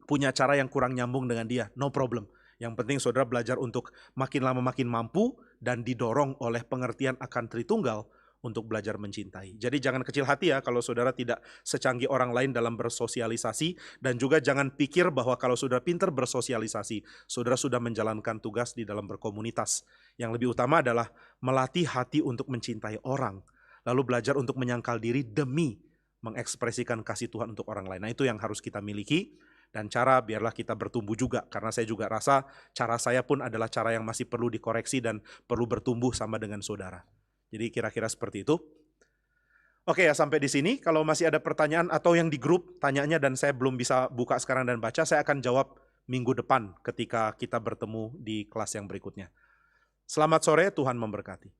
punya cara yang kurang nyambung dengan dia, no problem. Yang penting saudara belajar untuk makin lama makin mampu dan didorong oleh pengertian akan Tritunggal untuk belajar mencintai. Jadi jangan kecil hati ya kalau saudara tidak secanggih orang lain dalam bersosialisasi, dan juga jangan pikir bahwa kalau saudara pintar bersosialisasi, saudara sudah menjalankan tugas di dalam berkomunitas. Yang lebih utama adalah melatih hati untuk mencintai orang, lalu belajar untuk menyangkal diri demi mengekspresikan kasih Tuhan untuk orang lain. Nah itu yang harus kita miliki. Dan cara biarlah kita bertumbuh juga, karena saya juga rasa cara saya pun adalah cara yang masih perlu dikoreksi dan perlu bertumbuh sama dengan saudara. Jadi kira-kira seperti itu. Oke ya, sampai di sini. Kalau masih ada pertanyaan atau yang di grup tanyanya dan saya belum bisa buka sekarang dan baca, saya akan jawab minggu depan ketika kita bertemu di kelas yang berikutnya. Selamat sore, Tuhan memberkati.